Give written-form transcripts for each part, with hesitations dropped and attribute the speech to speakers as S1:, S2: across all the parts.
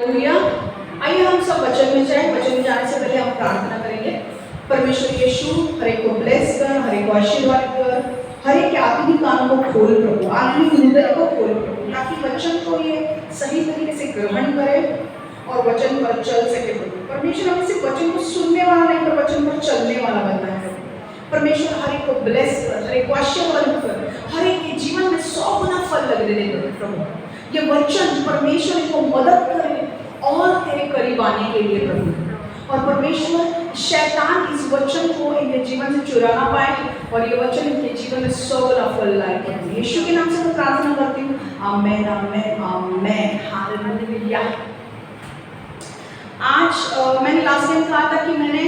S1: Hallelujah. आइए हम सब वचन में जाएं। वचन में जाने से पहले हम प्रार्थना करेंगे। परमेश्वर यीशु, हर एक को ब्लेस कर, हर एक को आशीर्वाद कर, हर एक के आत्मिक कानों को खोल प्रभु, आत्मिक हृदय को खोल प्रभु, ताकि वचन को ये सही तरीके से ग्रहण करे और वचन पर चल सके प्रभु। परमेश्वर हमें सिर्फ वचन को सुनने वाला नहीं, पर वचन पर चलने वाला बनना है। परमेश्वर हर एक को ब्लेस कर, हर एक को आशीर्वाद कर, हर एक के जीवन में 100 गुना फल लगने दे प्रभु। ये वचन परमेश्वर को मदद करे और तेरे करीब आने के लिए प्रभु। और परमेश्वर शैतान इस वचन को इनके जीवन से चुरा ना पाए और ये वचन इनके जीवन में 100 गुना फल लाए प्रभु। यीशु के नाम से मैं प्रार्थना करती हूँ, आमेन आमेन आमेन, हालेलुया। आज मैंने लास्ट टाइम कहा था कि मैंने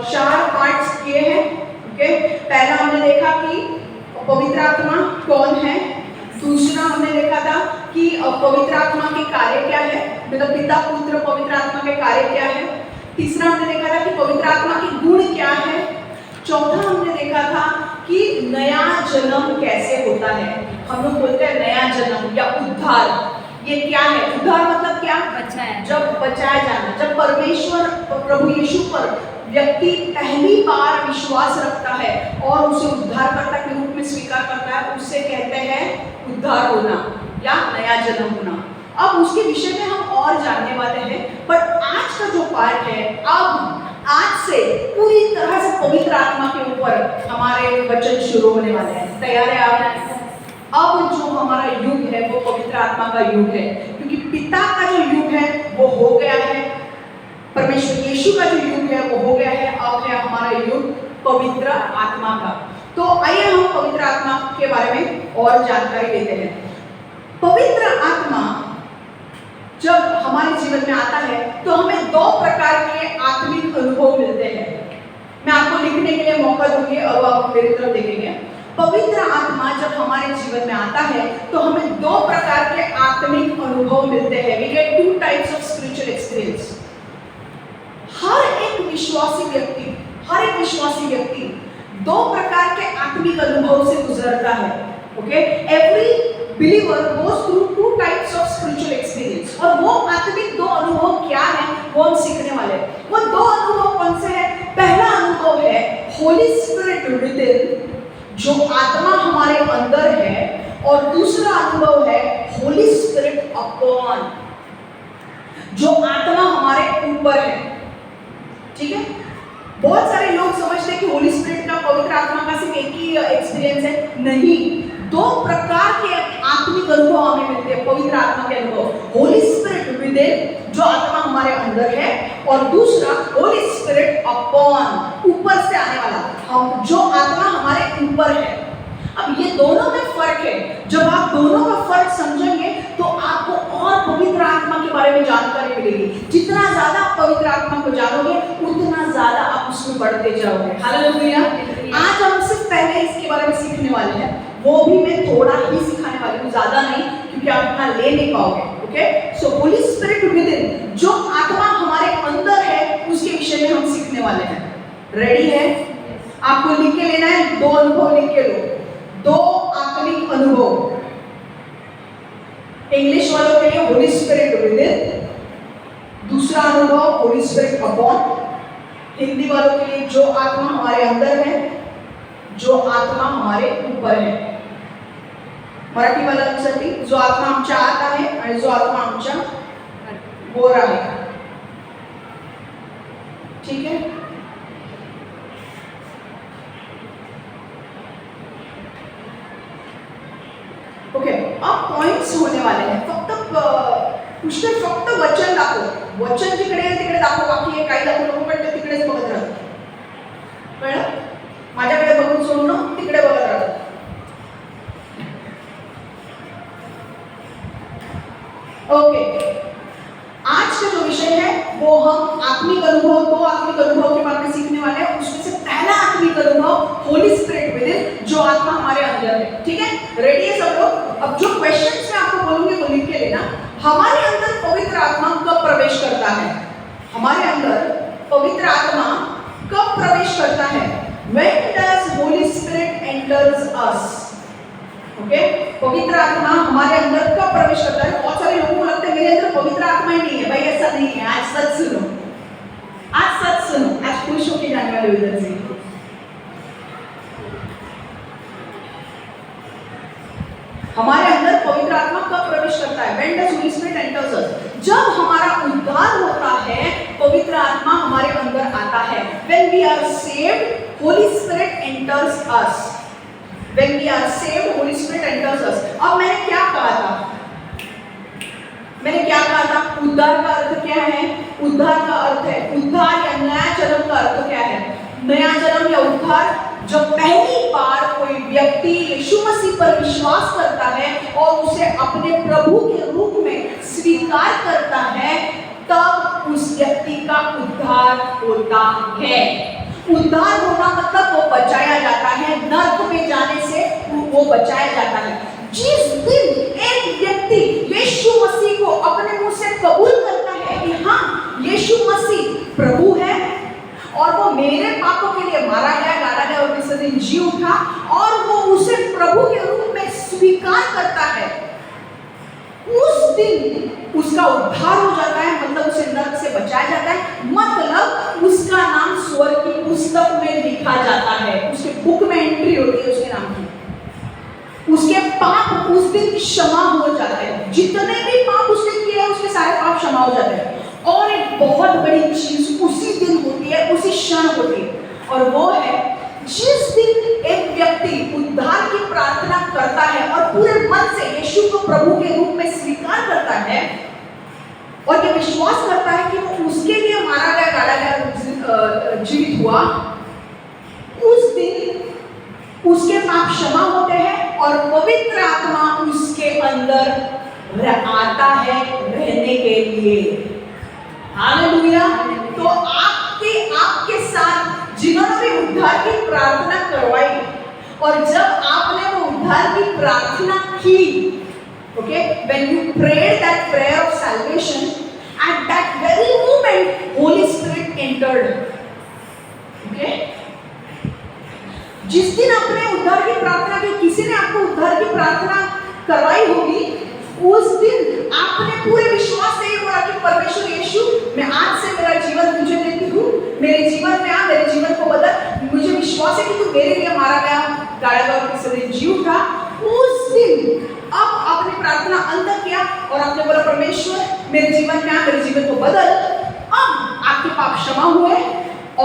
S1: 4 पार्ट्स किए हैं। ओके, पहला हमने देखा कि पवित्र आत्मा कौन है। दूसरा हमने देखा था कि पवित्र आत्मा के कार्य क्या है, मतलब पिता पुत्र पवित्र आत्मा के कार्य क्या है। तीसरा हमने देखा था कि पवित्र आत्मा के गुण क्या है। चौथा हमने देखा था कि नया जन्म कैसे होता है। हम लोग बोलते हैं नया जन्म या उद्धार, ये क्या है? उद्धार मतलब क्या? जब बचाया जाना, जब परमेश्वर प्रभु यीशु पर व्यक्ति पहली बार विश्वास रखता है और उसे उद्धारकर्ता के रूप में स्वीकार करता है, उससे कहते हैं उद्धार होना या नया जन्म होना। अब उसके विषय में हम और जानने वाले हैं, पर आज का जो पार्ट है, अब आज से पूरी तरह से पवित्र आत्मा के ऊपर हमारे वचन शुरू होने वाले हैं। तैयार है आप? अब जो हमारा युग है वो पवित्र आत्मा का युग है, क्योंकि पिता का जो युग है वो हो गया है, परमेश्वर यीशु का जो युग है वो हो गया है। अब है हमारा युग पवित्र आत्मा का। तो आइए हम पवित्र आत्मा के बारे में और जानकारी लेते हैं। पवित्र आत्मा जब हमारे जीवन में आता है तो हमें 2 प्रकार के आत्मिक अनुभव मिलते हैं। मैं आपको लिखने के लिए मौका दूंगी और आप मेरी तरफ देखेंगे। पवित्र आत्मा जब हमारे जीवन में आता है तो हमें 2 प्रकार के आत्मिक अनुभव मिलते हैं। We get 2 types of spiritual experience। हर एक विश्वासी व्यक्ति 2 प्रकार के आत्मिक अनुभव से गुजरता है। Okay, every believer goes through 2 types of spiritual experience. और वो आत्मिक 2 अनुभव क्या है वो हम सीखने वाले हैं। वो 2 अनुभव कौन से हैं? पहला अनुभव है होली स्पिरिट विदिन, जो आत्मा हमारे अंदर है, और दूसरा अनुभव है होली स्पिरिट अपॉन, जो आत्मा हमारे ऊपर है। ठीक है, बहुत सारे लोग समझते हैं कि होली स्पिरिट का, पवित्र आत्मा का सिर्फ एक ही एक्सपीरियंस है। नहीं, 2 प्रकार के आत्मिक अनुभव हमें मिलते हैं पवित्र आत्मा के अनुभव। होली स्पिरिट विदिन, जो आत्मा हमारे अंदर है, और दूसरा होली स्पिरिट अपॉन, ऊपर से आने वाला, हम जो आत्मा हमारे ऊपर है। अब ये दोनों में फर्क है। जब आप दोनों का फर्क समझेंगे तो आपको और पवित्र आत्मा के बारे में जानकारी मिलेगी। जितना ज्यादा आप पवित्र आत्मा को जानोगे उतना ज्यादा आप उसमें बढ़ते जाओगे। हालेलुया। आज हम सिर्फ पहले इसके बारे में सीखने वाले हैं, वो भी मैं थोड़ा ही सिखाने वाली हूँ, ज्यादा नहीं, क्योंकि आप इतना ले नहीं पाओगे। ओके, सो होली स्पिरिट विदिन, जो आत्मा हमारे अंदर है, उसके विषय में हम सीखने वाले हैं। रेडी है? आपको लिख के लेना है, 2 अनुभव लिख के लो, 2 आत्मिक अनुभव। इंग्लिश वालों के लिए होली स्पिरिट विदिन, दूसरा अनुभव होली स्पिरिट अपॉन। हिंदी वालों के लिए जो आत्मा हमारे अंदर है, जो आत्मा हमारे ऊपर है। मराठी वाल्यांसाठी जो आत्मा आमच्या आत आहे आणि जो आत्मा आमच्या वर आहे। ठीक है, ओके, अब पॉइंट्स होने वाले हैं। पुष्कळ फक्त वचन दाखव, वचन जिकडे आहे तिकडे दाखव, बाकी हे काही दाखवू नको, पण ते तिकडेच बघत राहत। कळलं? माझ्याकडे बघून सोडणं, तिकडे बघत राहत। ओके, आज का जो विषय है वो हम आत्मिक अनुभव, 2 आत्मिक अनुभव के बारे में सीखने वाले हैं। उसमें से पहला आत्मिक अनुभव होली स्पिरिट विदिन, जो आत्मा हमारे अंदर है। ठीक है, रेडी है सब लोग? अब जो क्वेश्चंस मैं आपको बोलूंगी वो लिख के लेना। हमारे अंदर पवित्र आत्मा कब प्रवेश करता है? हमारे अंदर पवित्र आत्मा कब प्रवेश करता है? When does Holy Spirit enters us? Okay, पवित्र आत्मा हमारे अंदर कब प्रवेश करता है? बहुत सारे लोगों को लगता है मेरे अंदर पवित्र आत्मा ही नहीं है। भाई ऐसा नहीं है। आज सच सुनो, आज सच सुनो, आज खुश होके जाने वाले उधर से। हमारे अंदर पवित्र आत्मा कब प्रवेश करता है? When does Holy Spirit enters us? जब हमारा उद्धार होता है, पवित्र आत्मा हमारे अंदर आता है। When we are saved, Holy Spirit enters us. When we are saved, Holy Spirit enters us. अब मैंने क्या कहा था? मैंने क्या कहा था? उद्धार का अर्थ क्या है? उद्धार का अर्थ है, उद्धार या नया जन्म का अर्थ क्या है? नया जन्म या उद्धार जब पहली बार कोई व्यक्ति यीशु मसीह पर विश्वास करता है और उसे अपने प्रभु के रूप में स्वीकार करता है, तब उस व्यक्ति का उद्धार होता है। उद्धार होना मतलब वो बचाया जाता है, नरक में जाने से वो बचाया जाता है। जिस दिन एक व्यक्ति यीशु मसीह को अपने मुंह से कबूल करता है कि हाँ यीशु मसीह प्रभु है और वो मेरे पापों के लिए मारा गया, गाड़ा गया और तीसरे दिन जी उठा, और वो उसे प्रभु के रूप में स्वीकार करता है, उस दिन उसका उद्धार हो जाता है। मतलब उसे नरक से बचाया जाता है, मतलब उसका नाम स्वर्ग की पुस्तक में लिखा जाता है, उसके बुक में एंट्री होती है उसके नाम की। उसके पाप उस दिन क्षमा हो जाते हैं, जितने भी पाप उसने किए हैं उसके सारे पाप क्षमा हो जाते हैं। और एक बहुत बड़ी चीज उसी दिन होती है, उसी क्षण होती है, और वो है जिस दिन एक व्यक्ति उद्धार की प्रार्थना करता है और पूरे मन से यीशु को प्रभु के रूप में स्वीकार करता है और ये विश्वास करता है कि वो उसके लिए मारा गया, गाड़ा गया, जीवित हुआ, उस दिन उसके पाप क्षमा होते हैं और पवित्र आत्मा उसके अंदर आता है रहने के लिए। हालेलुया। तो आपके साथ जिन्होंने भी उद्धार की प्रार्थना करवाई और जब आपने वो उद्धार की प्रार्थना की, okay, when you prayed that prayer of salvation, at that very moment Holy Spirit entered. Okay? जिस दिन आपने उद्धार की प्रार्थना की, किसी ने आपको उद्धार की प्रार्थना करवाई होगी, उस दिन आपने पूरे विश्वास से ये बोला कि परमेश्वर यीशु, मैं आज से मेरा जीवन तुझे देती हूँ, मेरे जीवन में आ, मेरे जीवन को बदल, मुझे विश्वास है कि तू मेरे लिए मारा गया, गाड़ा गया और तीसरे दिन जी उठा। उस दिन अब आपने प्रार्थना अंत किया और आपने बोला परमेश्वर मेरे जीवन में आ, मेरे जीवन को बदल। अब आपके पाप क्षमा हुए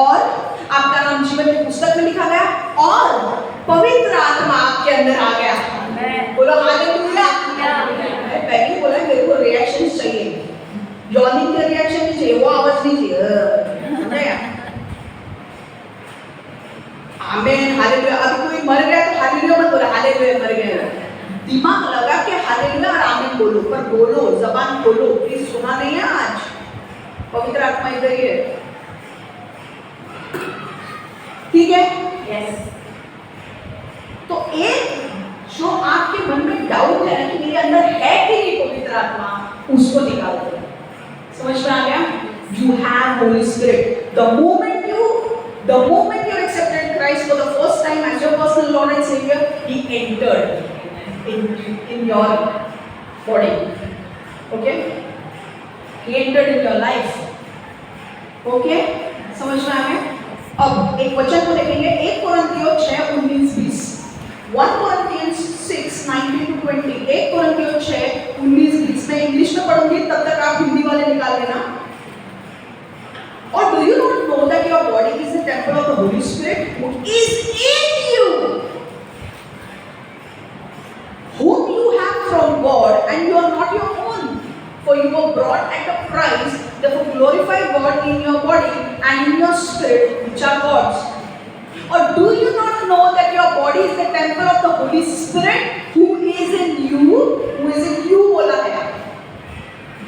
S1: और आपका नाम जीवन की पुस्तक में लिखा गया और पवित्र आत्मा आपके अंदर आ गया। बोलो हालेलुया। पहले बोला मेरे को रिएक्शन चाहिए, यॉर्निंग का रिएक्शन नहीं चाहिए, वो आवाज नहीं चाहिए। आमेन, हालेलुया। अभी कोई मर गया तो हालेलुया मत बोला, हालेलुया मर गया। दिमाग लगा के हालेलुया और आमीन बोलो, पर बोलो, जबान खोलो। प्लीज सुना नहीं है आज, पवित्र आत्मा इधर ही है, ठीक है? यस। तो एक जो आपके मन में डाउट है कि मेरे अंदर है कि नहीं पवित्र आत्मा, उसको निकाल दो। समझ में आ गया? You have Holy Spirit. The moment you accepted Christ for the first time as your personal Lord and Savior, He entered in your body. Okay? He entered in your life. Okay? समझ में आ गया? अब एक वचन को देखेंगे, 1 कोरिन्थियों 6:19-20। 1 Corinthians 6:19-20। 1 कोरिन्थियों 6:19-20। मैं English में पढ़ूंगी, तब तक आप हिंदी वाले निकाल लेना। Or do you not know that your body is the temple of the Holy Spirit who is in you, whom you have from God, and you are not your own, for you were bought at a price. Therefore glorify God in your body and in your spirit, which are God's. Or do you not know that your body is the temple of the Holy Spirit who is in you? Who is in you बोला है,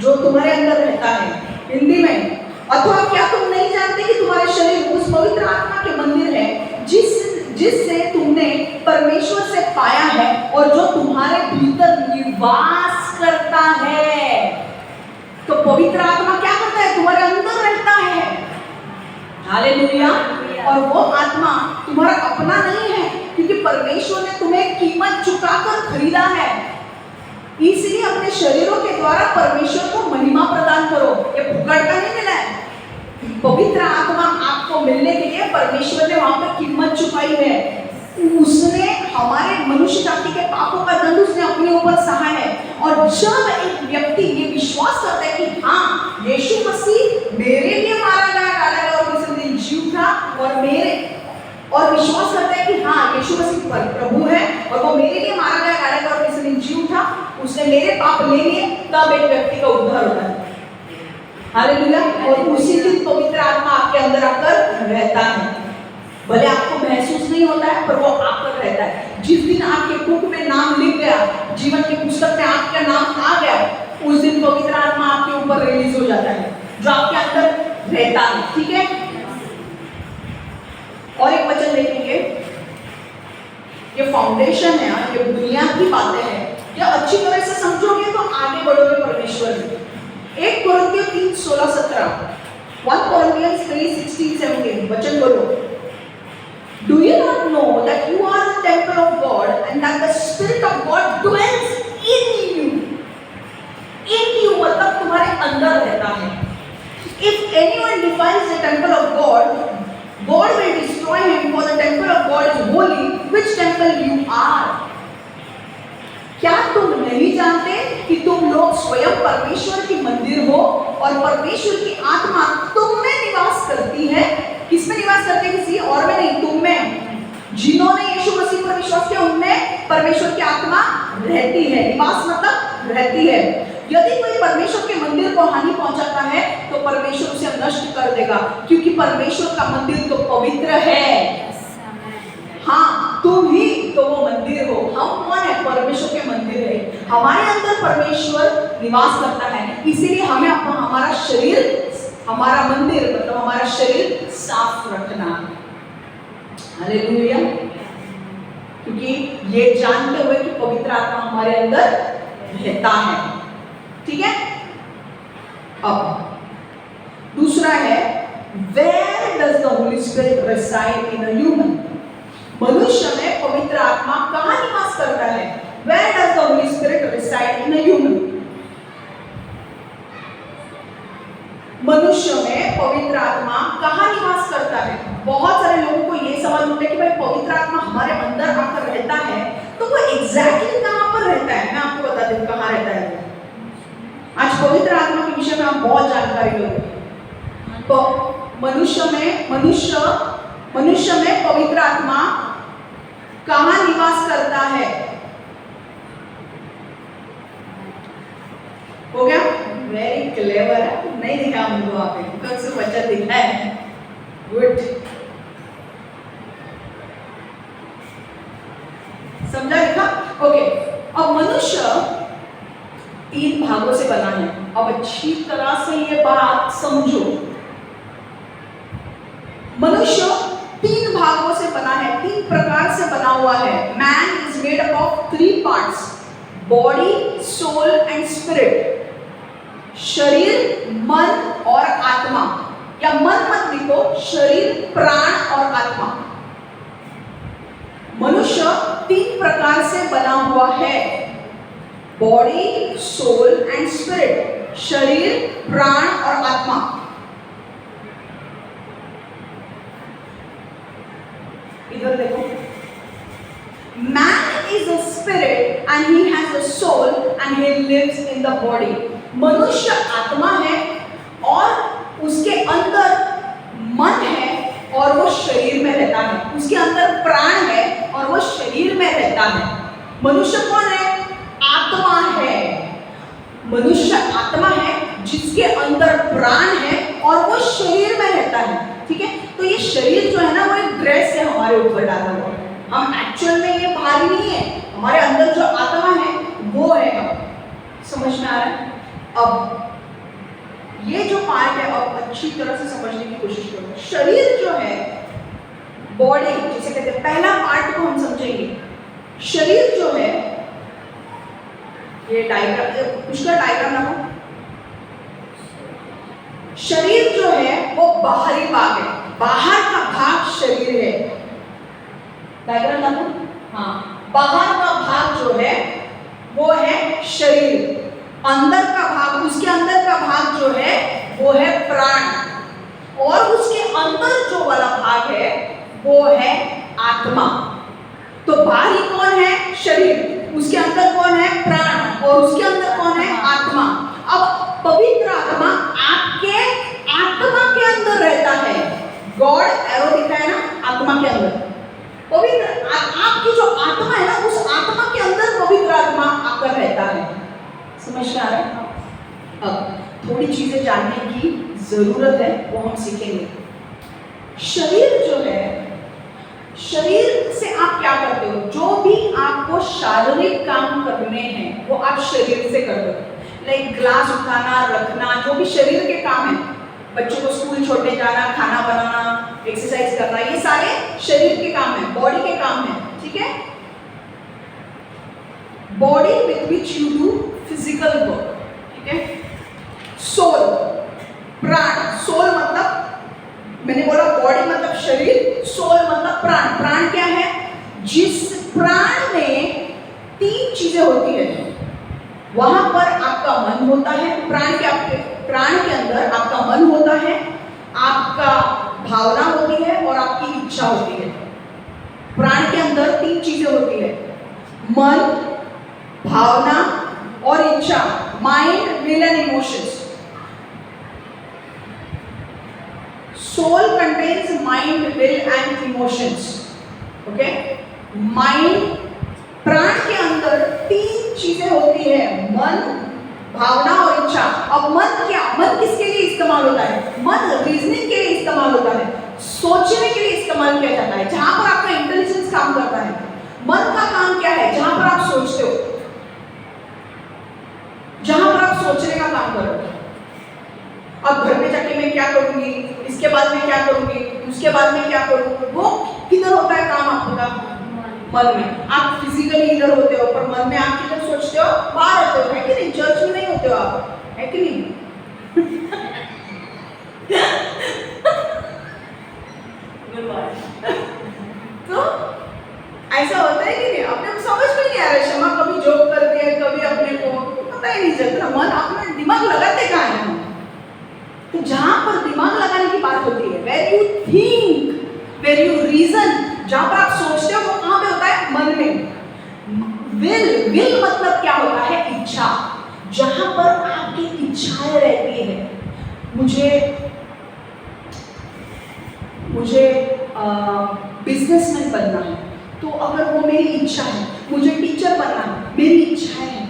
S1: जो तुम्हारे अंदर रहता है, हिंदी में। अथवा क्या तुम नहीं जानते कि तुम्हारे शरीर उस पवित्र आत्मा के मंदिर है जिससे तुमने परमेश्वर से पाया है और जो तुम्हारे भीतर निवास करता है। तो पवित्र आत्मा क्या करता है? तुम्हारे अंदर रहता है। हालेलुया। और वो आत्मा तुम्हारा अपना नहीं है, क्योंकि परमेश्वर ने तुम्हें कीमत चुकाकर खरीदा है। इसलिए अपने शरीरों के द्वारा परमेश्वर को महिमा प्रदान करो। ये फुकट का नहीं मिला है। पवित्र आत्मा आपको मिलने के लिए परमेश्वर ने वहां पर कीमत चुकाई है। उसने हमारे मनुष्य जाति के पापों का दंड उसने अपने ऊपर सहा है। और जब एक व्यक्ति ये विश्वास करता है कि हाँ, यीशु मसीह मेरे लिए मारा गया, डाला गया और तीसरे दिन जीव था, और विश्वास करता है कि हाँ, यीशु मसीह प्रभु है और वो मेरे लिए मारा गया, डाला गया और तीसरे दिन जीव था, उसने मेरे पाप ले लिए, तब एक व्यक्ति का उद्धार होता है। हालेलुया। और उसी दिन पवित्र आत्मा आपके अंदर आकर रहता है। भले आपको महसूस नहीं होता है, पर वो आकर रहता है। जिस दिन आपके बुक में नाम लिख गया, जीवन की पुस्तक में आपका नाम आ गया, उस दिन पवित्र आत्मा आपके ऊपर रिलीज हो जाता है, जो आपके अंदर रहता है। ठीक है। और एक वचन देखेंगे, ये फाउंडेशन है, ये बुनियाद की बातें हैं। ये अच्छी तरह से समझोगे तो आगे बढ़ोगे परमेश्वर में। 1 कोरिन्थियों 3:16-17, 1 Corinthians 3:16-17 वचन बोलो। Do you not know that you are the temple of God and that the Spirit of God dwells in you? In you मतलब तुम्हारे अंदर रहता है। If anyone defiles the temple of God, God will destroy him, for the temple of God is holy, which temple you are. क्या तुम नहीं जानते कि तुम लोग स्वयं परमेश्वर की मंदिर हो और परमेश्वर की आत्मा तुम में निवास करती है? किसमें निवास करती है? किसी और में नहीं, तुम में। जिन्होंने यीशु मसीह पर विश्वास किया उनमें परमेश्वर की आत्मा रहती है। निवास मतलब रहती है। यदि कोई परमेश्वर के मंदिर को हानि पहुंचाता है तो परमेश्वर उसे नष्ट कर देगा, क्योंकि परमेश्वर का मंदिर तो पवित्र है। हाँ, तुम ही तो वो मंदिर हो। हम कौन है? परमेश्वर के मंदिर है। हमारे अंदर परमेश्वर निवास करता है। इसीलिए हमें हमारा शरीर, हमारा मंदिर मतलब हमारा शरीर साफ रखना है। हालेलुया। क्योंकि ये जानते हुए कि पवित्र आत्मा हमारे अंदर रहता है। ठीक है। अब दूसरा है, where does the Holy Spirit reside in a human? मनुष्य में पवित्र आत्मा कहाँ निवास करता है? Where does the Holy Spirit reside in a human? मनुष्य में पवित्र आत्मा कहाँ निवास करता है? बहुत सारे लोगों को ये सवाल होता है कि भाई पवित्र आत्मा हमारे अंदर आकर रहता है, तो वो एग्जैक्टली कहाँ पर रहता है? मैं आपको बता दूं कहाँ रहता है। आज पवित्र आत्मा के विषय में आप बहुत जानकारी लोगे। तो मनुष्य में पवित्र आत्मा कहाँ निवास करता है? हो गया? वेरी क्लेवर है। नहीं दिखा मुझे वहां पे, कल से बच्चा दिखा है। गुड, समझा? लिखा? ओके। अब मनुष्य 3 भागों से बना है। अब अच्छी तरह से ये बात समझो। मनुष्य 3 भागों से बना है, 3 प्रकार से बना हुआ है। Man is made up of 3 parts, body, soul and spirit. शरीर, मन और आत्मा, या मन मत लिखो, शरीर, प्राण और आत्मा। मनुष्य 3 प्रकार से बना हुआ है, बॉडी, सोल एंड स्पिरिट। शरीर, प्राण और आत्मा। इधर देखो, man is a spirit and he has a soul and he lives in the body. मनुष्य आत्मा है और उसके अंदर मन है और वो शरीर में रहता है। उसके अंदर प्राण है और वो शरीर में रहता है। मनुष्य कौन है? आत्मा है। मनुष्य आत्मा है जिसके अंदर प्राण है और वो शरीर में रहता है। ठीक है। तो ये शरीर जो है ना, वो एक ड्रेस है हमारे ऊपर डाला हुआ। हम एक्चुअल में ये बाहरी नहीं है। हमारे अंदर जो आत्मा है वो है। समझ में आ रहा है? अब ये जो पार्ट है, अब अच्छी तरह से समझने की कोशिश करो। शरीर जो है, बॉडी जिसे कहते हैं, पहला पार्ट को हम समझेंगे। शरीर जो है, ये डायग्राम, उसका डायग्राम ना हो। शरीर जो है वो बाहरी भाग है, बाहर का भाग शरीर है। डायग्राम डालो। हाँ, बाहर का भाग जो है वो है शरीर, अंदर का भाग, उसके अंदर का भाग जो है वो है प्राण, और उसके अंदर जो वाला भाग है वो है आत्मा। तो बाहरी कौन है? शरीर, उसके अंदर कौन है? प्राण, और उसके अंदर कौन है? आत्मा। अब पवित्र आत्मा आपके आत्मा के अंदर रहता है। गॉड एरो दिखा है ना आत्मा के अंदर, पवित्र आपकी जो आत्मा है ना, उस आत्मा के अंदर पवित्र आत्मा आकर रहता है। समझ में आ रहा है? अब थोड़ी चीजें जानने की जरूरत है, वो हम सीखेंगे। शरीर जो है, शरीर से आप क्या करते हो? जो भी आपको शारीरिक काम करने हैं वो आप शरीर से करते हो। लाइक ग्लास उठाना, रखना, जो भी शरीर के काम है, बच्चों को स्कूल छोड़ने जाना, खाना बनाना, एक्सरसाइज करना, ये सारे शरीर के काम है, बॉडी के काम है। ठीक है? Body with which you do physical work. ठीक है? सोल, प्राण, सोल मतलब मैंने बोला बॉडी मतलब शरीर, सोल मतलब प्राण। प्राण क्या है? जिस प्राण में 3 चीजें होती है, वहां पर आपका मन होता है। प्राण के अंदर आपका मन होता है, आपका भावना होती है और आपकी इच्छा होती है। प्राण के अंदर 3 चीजें होती है, मन, भावना और इच्छा, mind, will and emotions. Soul contains mind, will and emotions. Okay? Mind, प्राण के अंदर 3 चीजें होती है, मन, भावना और इच्छा। अब मन क्या? मन किसके लिए इस्तेमाल होता है? मन रीजनिंग के लिए इस्तेमाल होता है, सोचने के लिए इस्तेमाल किया जाता है, जहां पर आपका इंटेलिजेंस काम करता है। मन का काम क्या है? जहां पर आप सोचते हो, जहां पर आप सोचने का काम करोगे। अब घर में जाके मैं क्या करूंगी, इसके बाद में क्या करूंगी, उसके बाद में क्या करूंगी, वो किधर होता है काम आपका? मन में। आप फिजिकली इधर होते हो, पर मन में आप किधर सोचते हो? बाहर होते हो, है कि नहीं? चर्च में नहीं होते हो आप, है कि नहीं? तो ऐसा होता है कि नहीं? अपने को समझ में नहीं आ रहा, क्षमा कभी जॉब करती है, कभी अपने को पता ही नहीं चलता। मन अपना दिमाग लगाते कहाँ है? तो जहां पर दिमाग लगाने की बात होती है, where you think, where you reason, जहां पर आप सोचते हो, वो कहां पे होता है? मन में। विल मतलब क्या होता है? इच्छा, जहां पर आपकी इच्छाएं रहती है। मुझे बिजनेसमैन बनना है, तो अगर वो मेरी इच्छा है। मुझे टीचर बनना है, मेरी इच्छा है।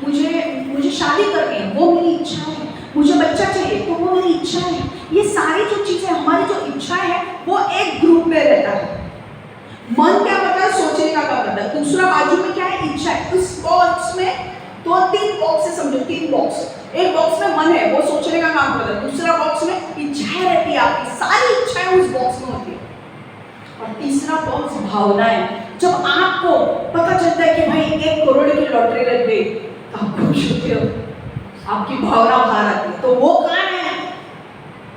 S1: मुझे शादी करनी है, वो मेरी इच्छा है। मुझे बच्चा चाहिए, तो वो मेरी इच्छा है। ये सारी जो चीजें, हमारी जो इच्छाएं है, वो एक ग्रुप में रहता है। मन क्या करता है? सोचने का काम करता है। दूसरा बाजू में क्या है? इच्छा है। उस बॉक्स में तो 3 बॉक्स है, समझो 3 बॉक्स। एक बॉक्स में मन है, वो सोचने का काम करता है। दूसरा बॉक्स में इच्छाएं रहती है, आपकी सारी इच्छाएं उस बॉक्स में होती है। और तीसरा बॉक्स भावनाएं। जब आपको पता चलता है कि भाई 1 करोड़ की लॉटरी लग गई, तो आप खुश होते हो, आपकी भावना बाहर आती है। तो वो कहाँ है?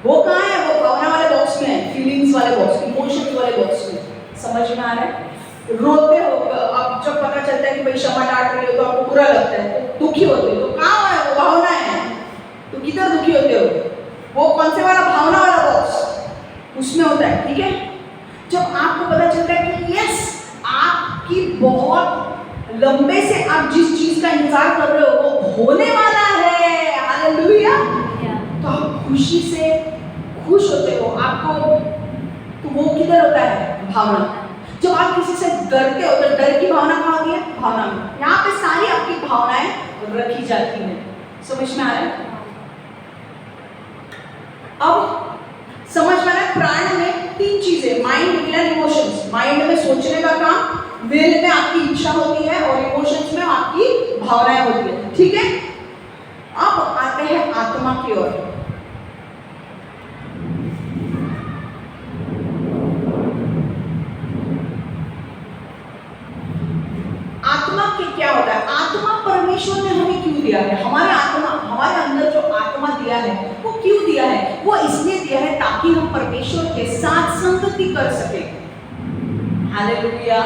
S1: वो कहाँ है? वो भावना वाले बॉक्स में है, फीलिंग्स वाले बॉक्स, इमोशंस वाले बॉक्स में। समझ में आ रहा है? रोते हो, अब जब पता चलता है कि भाई क्षमा डांट रही हो, तो आपको बुरा लगता है, तो दुखी होते हो। तो कहाँ है? वो भावना है। तो किधर दुखी होते हो? वो कौन से वाला? भावना वाला बॉक्स, उसमें होता है। ठीक है? जब आपको पता चलता है कि यस, आपकी बहुत लंबे से आप जिस चीज का इंतजार कर रहे हो वो होने वाला है, हालेलुया, तो आप खुशी से खुश होते हो। आपको तो वो किधर होता है? भावना। जब आप किसी से डरते हो, तो डर की भावना कहाँ होती है? भावना में। यहाँ पे सारी आपकी भावनाएं रखी जाती हैं। समझ में आ रहा है? अब समझ में आ रहा है? प्राण में 3 चीजें, mind, will and emotions. Mind में सोचने का काम, विल में आपकी इच्छा होती है और इमोशंस में आपकी भावनाएं होती है। ठीक है? अब आते हैं आत्मा की ओर। आत्मा के क्या होता है? आत्मा परमेश्वर ने हमें क्यों दिया है? हमारे अंदर जो आत्मा दिया है, वो क्यों दिया है? वो इसलिए दिया है ताकि हम परमेश्वर के साथ संगति कर सके। हालेलुया।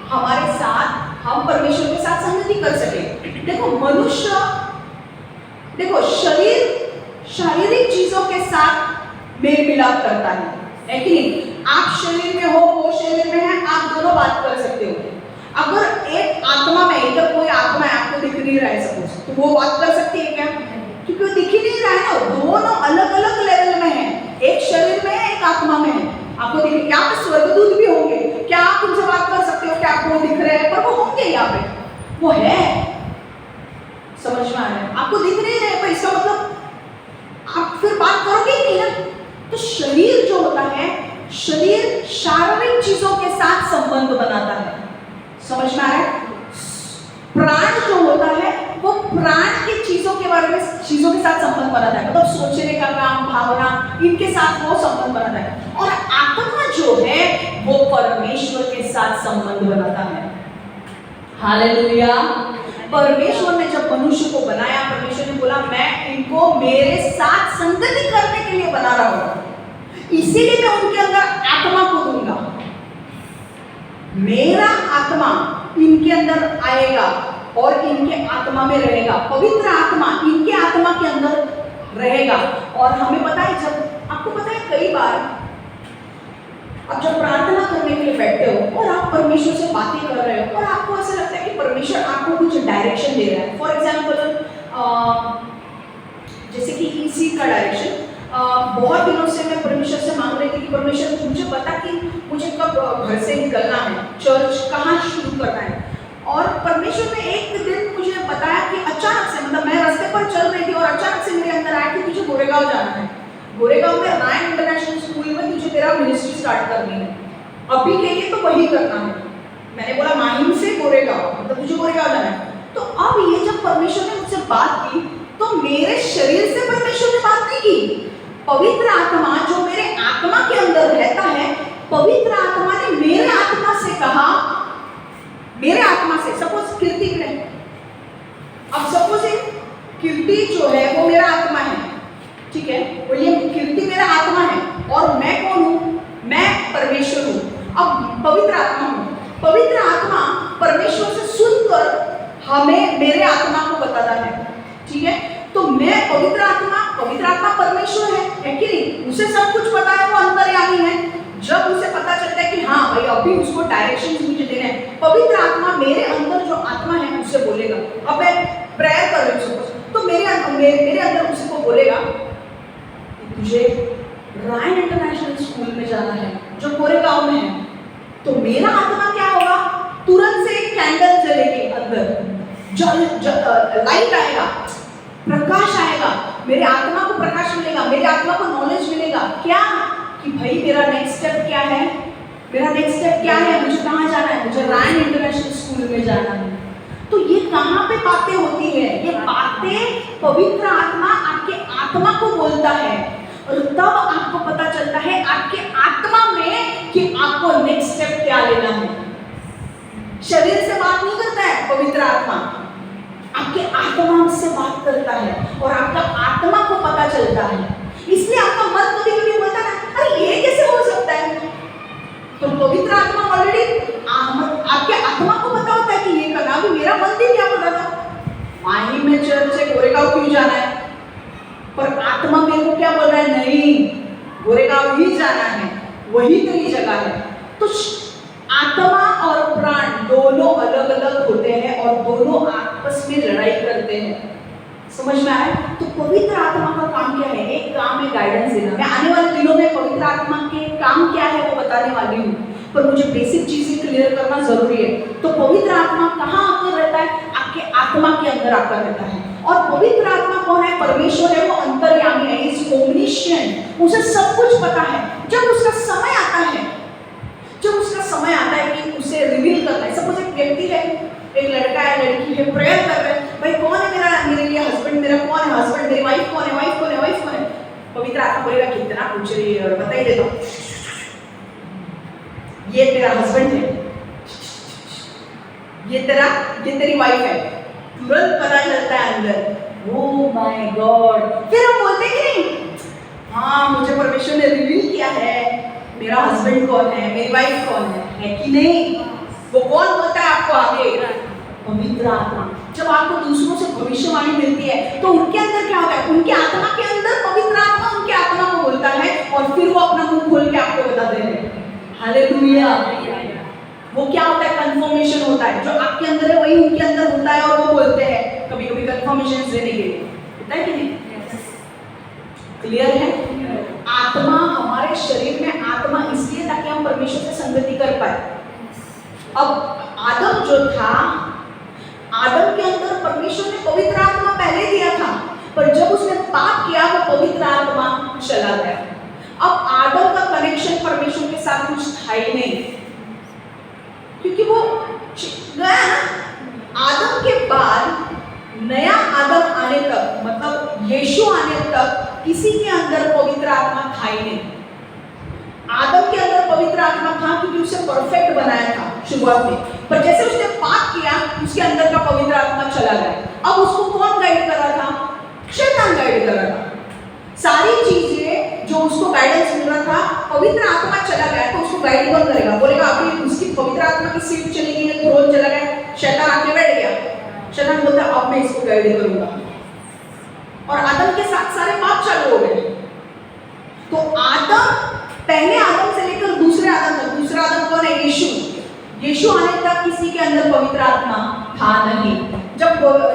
S1: हमारे साथ हम परमेश्वर के साथ संगति कर सके। देखो मनुष्य, देखो शरीर शारीरिक चीजों के साथ मेल मिलाप करता है कि नहीं? आप शरीर में हो, वो शरीर में है, आप दोनों बात कर सकते हो। अगर एक आत्मा में, इधर कोई आत्मा है आपको दिख नहीं रहा है सपोज, तो वो बात कर सकती है क्या? क्योंकि वो दिख ही नहीं रहा है ना, दोनों अलग अलग लेवल में है, एक शरीर में है, एक आत्मा में है। आपको दिख, यहाँ पे स्वर्गदूत भी होंगे, क्या आप उनसे बात कर सकते हो? क्या आपको दिख रहे हैं? पर वो होंगे यहाँ पे, वो है। समझ में आ रहा है? आपको दिख नहीं रहे, पर इसका मतलब आप फिर बात करोगे ही नहीं ना। तो शरीर जो होता है, शरीर शारीरिक चीजों के साथ संबंध बनाता है। समझ में आ रहा है? प्राण जो होता है वो प्राण की चीजों के बारे में, चीजों के साथ संबंध बनाता है, मतलब सोचने का काम, भावना, इनके साथ वो संबंध बनाता है। और आत्मा जो है वो परमेश्वर के साथ संबंध बनाता है। हालेलुया। परमेश्वर ने जब मनुष्य को बनाया, परमेश्वर ने बोला मैं इनको मेरे साथ संगति करने के लिए बना रहा हूं, इसीलिए मैं उनके अंदर आत्मा को दूंगा। मेरा आत्मा इनके अंदर आएगा और इनके आत्मा में रहेगा, पवित्र आत्मा इनके आत्मा के अंदर रहेगा। और हमें पता है, जब आपको पता है कई बार आप जब प्रार्थना करने के लिए बैठते हो और आप परमेश्वर से बातें कर रहे हो और आपको ऐसा लगता है कि परमेश्वर आपको कुछ डायरेक्शन दे रहा है। फॉर एग्जाम्पल जैसे कि इसी का डायरेक्शन, बहुत दिनों से मैं परमेश्वर से मांग रही थी कि परमेश्वर मुझे बता कि मुझे कब घर से निकलना है, चर्च कहाँ शुरू करना है। और परमेश्वर ने एक दिन मुझे बताया कि अचानक से, मतलब मैं रास्ते पर चल रही थी और अचानक से मेरे अंदर आया कि तुझे गोरेगांव जाना है, गोरेगांव में रायन इंटरनेशनल स्कूल में तुझे तेरा मिनिस्ट्री स्टार्ट करनी है, अभी के लिए तो वही करना है। मैंने बोला माहिम से गोरेगांव, मतलब तुझे गोरेगांव जाना है। तो अब ये जब परमेश्वर ने मुझसे बात की तो मेरे शरीर से परमेश्वर ने बात नहीं की, पवित्र आत्मा जो मेरे आत्मा के अंदर रहता है, पवित्र आत्मा ने मेरे आत्मा से कहा, मेरे आत्मा से, सपोज कीर्ति ने, अब सपोज कीर्ति जो है वो मेरा आत्मा है, ठीक है, वो ये कीर्ति मेरा आत्मा है और मैं कौन हूं? मैं परमेश्वर हूं। अब पवित्र आत्मा हूं, पवित्र आत्मा परमेश्वर से सुनकर हमें मेरे आत्मा को बताता है, ठीक है। तो मैं पवित्र आत्मा परमेश्वर है कि नहीं? उसे सब कुछ पता है, वो अंतर्यामी है। जब उसे पता चलता है कि हाँ भाई अभी उसको डायरेक्शंस मुझे देने हैं, पवित्र आत्मा मेरे अंदर जो आत्मा है उसे बोलेगा। अब मैं प्रेयर कर रही हूँ तो मेरे अंदर उसे को बोलेगा तुझे रायन इंटरनेशनल स्कूल में जाना है जो गोरेगांव में है। तो मेरा आत्मा क्या होगा? तुरंत से एक कैंडल जलेगी, अंदर लाइट आएगा, प्रकाश आएगा, मेरे आत्मा को प्रकाश मिलेगा, मेरे आत्मा को नॉलेज मिलेगा। क्या? कि भाई मेरा नेक्स्ट स्टेप क्या है, मेरा नेक्स्ट स्टेप क्या है, मुझे कहाँ जाना है, मुझे रायन इंटरनेशनल स्कूल में जाना है। तो ये कहाँ पे बातें होती है? ये बातें पवित्र आत्मा आपके आत्मा को बोलता है और तब आपको पता चलता है आपके आत्मा में कि आपको नेक्स्ट स्टेप क्या लेना है। शरीर से बात नहीं करता है पवित्र आत्मा, आपके आत्मा से बात करता है और आपका आत्मा को पता चलता है। इसलिए आपका मन कभी-कभी बोलता है अरे ये कैसे हो सकता है? तो पवित्र आत्मा ऑलरेडी आपके आत्मा को पता होता है कि ये करना। अभी मेरा मन भी क्या पता था, माही में चर्च से गोरेगांव क्यों जाना है, पर आत्मा मेरे को क्या बोल रहा है, नहीं गोरेगांव ही जाना है, वही तेरी जगह है। तो आत्मा और प्राण दोनों अलग अलग होते हैं और दोनों आपस में लड़ाई करते हैं। समझ में आया? तो पवित्र आत्मा का काम क्या है? एक काम है गाइडेंस देना। मैं आने वाले दिनों में पवित्र आत्मा के काम क्या है वो बताने वाली हूँ, पर मुझे बेसिक चीजें क्लियर करना जरूरी है। तो पवित्र आत्मा कहाँ आकर रहता है? आपके आत्मा के अंदर आकर रहता है। और पवित्र आत्मा कौन है? परमेश्वर है, वो अंतर्यामी है, इज ओमनिशिएंट, उसे सब कुछ पता है। जब उसका समय आता है, कि उसे रिवील करना है, सपोज एक व्यक्ति है, एक लड़का है, लड़की है, प्रेयर कर रहे हैं, भाई कौन है मेरे लिए हस्बैंड, मेरा कौन है हस्बैंड, मेरी वाइफ कौन है, वाइफ कौन है। पवित्र आत्मा बोलेगा कितना पूछ रही है, बता ही देता हूँ, ये तेरा हस्बैंड है, ये तेरी वाइफ है। तुरंत पता चलता है अंदर, ओह माय गॉड। फिर हम बोलते कि नहीं, हाँ मुझे परमेश्वर ने रिवील किया है मेरा हस्बैंड कौन है, मेरी वाइफ कौन है। है कि नहीं? वो कौन बोलता है आपको आगे? पवित्र आत्मा। जब आपको दूसरों से भविष्यवाणी मिलती है तो उनके अंदर क्या होता है? उनके आत्मा के अंदर पवित्र आत्मा उनके आत्मा को बोलता है और फिर वो अपना मुंह खोल के आपको बताते हैं। हालेलुया। वो क्या होता है? कंफर्मेशन होता है। जो आपके अंदर है वही उनके अंदर होता है और वो बोलते हैं कभी कभी कंफर्मेशन देने के लिए। होता है कि नहीं? क्लियर है? आत्मा हमारे शरीर में आत्मा इसलिए ताकि हम परमेश्वर से संगति कर पाए। अब आदम जो था, आदम के अंदर परमेश्वर ने पवित्र आत्मा पहले दिया था, पर जब उसने पाप किया तो पवित्र आत्मा चला गया। अब आदम का कनेक्शन परमेश्वर के साथ कुछ था ही नहीं, क्योंकि वो गया ना। आदम के बाद नया आदम आने तक, मतलब यीशु आने तक किसी के अंदर पवित्र आत्मा था ही नहीं। आदम के अंदर पवित्र आत्मा था क्योंकि उसे परफेक्ट बनाया था शुरुआत में, पर जैसे उसने पाप किया उसके अंदर का पवित्र आत्मा चला गया। अब उसको कौन गाइड कर रहा था? शैतान गाइड कर रहा था। सारी चीजें जो उसको गाइडेंस मिल रहा था, पवित्र आत्मा चला गया तो उसको गाइड कौन करेगा? बोलेगा अभी उसकी पवित्र आत्मा की सीट चली गई है, थ्रोन चला गया, शैतान आके बैठ गया। शैतान बोलता है अब मैं इसको गाइड करूंगा, और आदम के साथ सारे पाप चालू हो गए। तो आदम, पहले आदम से लेकर दूसरे आदम तक, दूसरा आदम कौन है? यीशु। यीशु आने तक किसी के अंदर पवित्र आत्मा था नहीं। जब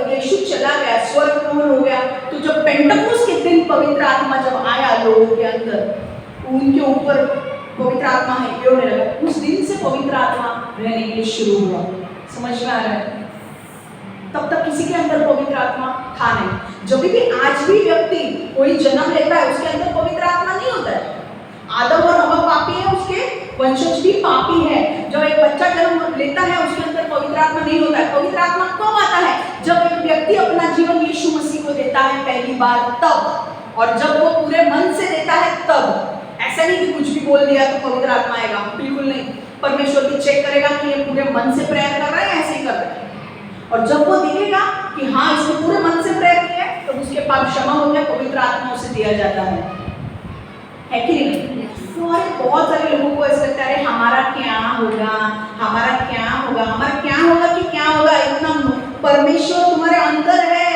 S1: यीशु चला गया, स्वर्गरोहण हो गया, तो जब पेंटकोस्त के दिन पवित्र आत्मा जब आया लोगों के अंदर, उनके ऊपर पवित्र आत्मा है ये होने लगा। उस दिन से पवित्र आत्मा रहने के लिए शुरू हुआ। समझ में आ रहा है? तब तक किसी के अंदर पवित्र आत्मा था नहीं। जब भी आज भी व्यक्ति कोई जन्म लेता है उसके अंदर पवित्र आत्मा नहीं होता है। आदम और हवा पापी है, उसके वंशज भी पापी है। जब एक बच्चा जन्म लेता है उसके अंदर पवित्र आत्मा नहीं होता है। पवित्र आत्मा कब आता है? जब एक व्यक्ति अपना जीवन यीशु मसीह को देता है पहली बार, तब। और जब वो पूरे मन से देता है तब। ऐसा नहीं कि कुछ भी बोल दिया तो पवित्र आत्मा आएगा, बिल्कुल नहीं। परमेश्वर भी चेक करेगा कि ये पूरे मन से प्रेयर कर रहा है, ऐसे ही कर रहा है। और जब वो देखेगा कि हाँ इसने पूरे मन से प्रेयर किया है, तो उसके पाप क्षमा हो गया, पवित्र आत्मा उसे दिया जाता है कि नहीं? तो बहुत सारे लोगों को ऐसा लगता है हमारा क्या होगा, हमारा क्या होगा, हमारा क्या होगा कि क्या होगा? इतना परमेश्वर तुम्हारे अंदर है।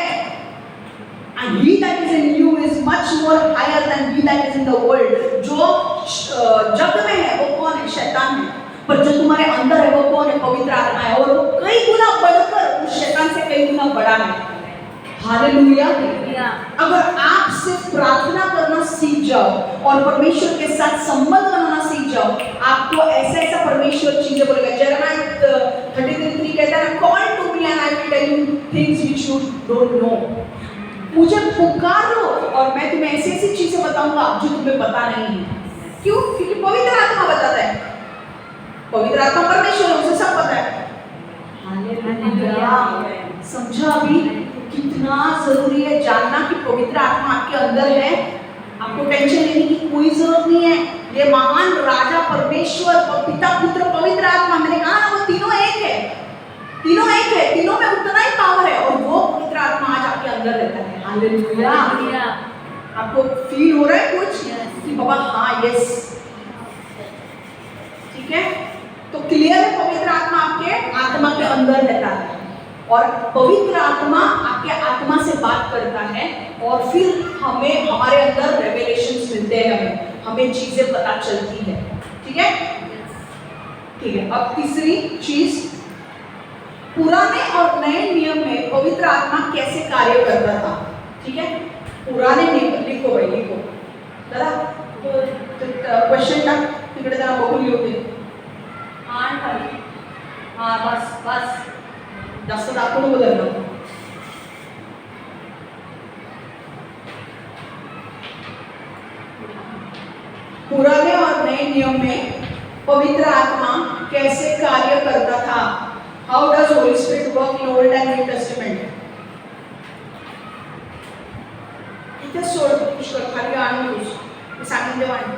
S1: And he that is in you is much more higher than he that is in the world. जो जग में है वो कौन है? शैतान है। पर जो तुम्हारे अंदर है वो कौन है? पवित्र आत्मा है, और वो कई गुना बढ़कर उस शैतान से कई गुना बड़ा है। हालेलुया। अगर आप सिर्फ प्रार्थना करना सीख जाओ और परमेश्वर के साथ संबंध बनाना सीख जाओ, आपको ऐसा ऐसा परमेश्वर चीजें बोलेगा। यिर्मयाह 33:3 कहता है, call to me and I will tell you things which you don't know. मुझे पुकारो और मैं तुम्हें ऐसी ऐसी चीजें बताऊंगा जो तुम्हें पता नहीं है। क्यों? क्योंकि पवित्र आत्मा बताता है। पवित्र आत्मा परमेश्वर है, उसे सब पता है। हालेलुया। समझा अभी कितना जरूरी है जानना कि पवित्र आत्मा आपके अंदर है। आपको टेंशन लेने की कोई जरूरत नहीं है। ये महान राजा परमेश्वर, पिता, पुत्र, पवित्र आत्मा, मैंने कहा ना वो तीनों एक है। तीनों एक है, तीनों में उतना ही पावर है, और वो पवित्र आत्मा आज आपके अंदर रहता है। हालेलुया। आपको फील हो रहा है कुछ कि बाबा हाँ यस, ठीक है? तो क्लियर है, पवित्र आत्मा आपके आत्मा के अंदर रहता है, और पवित्र आत्मा आपके आत्मा से बात करता है, और फिर हमें हमारे अंदर रेवलेशंस मिलते हैं, हमें चीजें पता चलती है। ठीक है? ठीक है। अब तीसरी चीज, पुराने और नए नियम में पवित्र आत्मा कैसे कार्य करता था। ठीक है? पुराने नियम लिखो भाई, लिखो दादा। क्वेश्चन का तिकडे जरा बघून घेऊ दे। हाँ बस बस, जास्त दाखवू नको त्यांना। पुराने और नए नियम में पवित्र आत्मा कैसे कार्य करता था? How does Holy Spirit work in Old and New Testament? इथे सोड पुष्कर खाली आणून कुछ सांगितले वाणी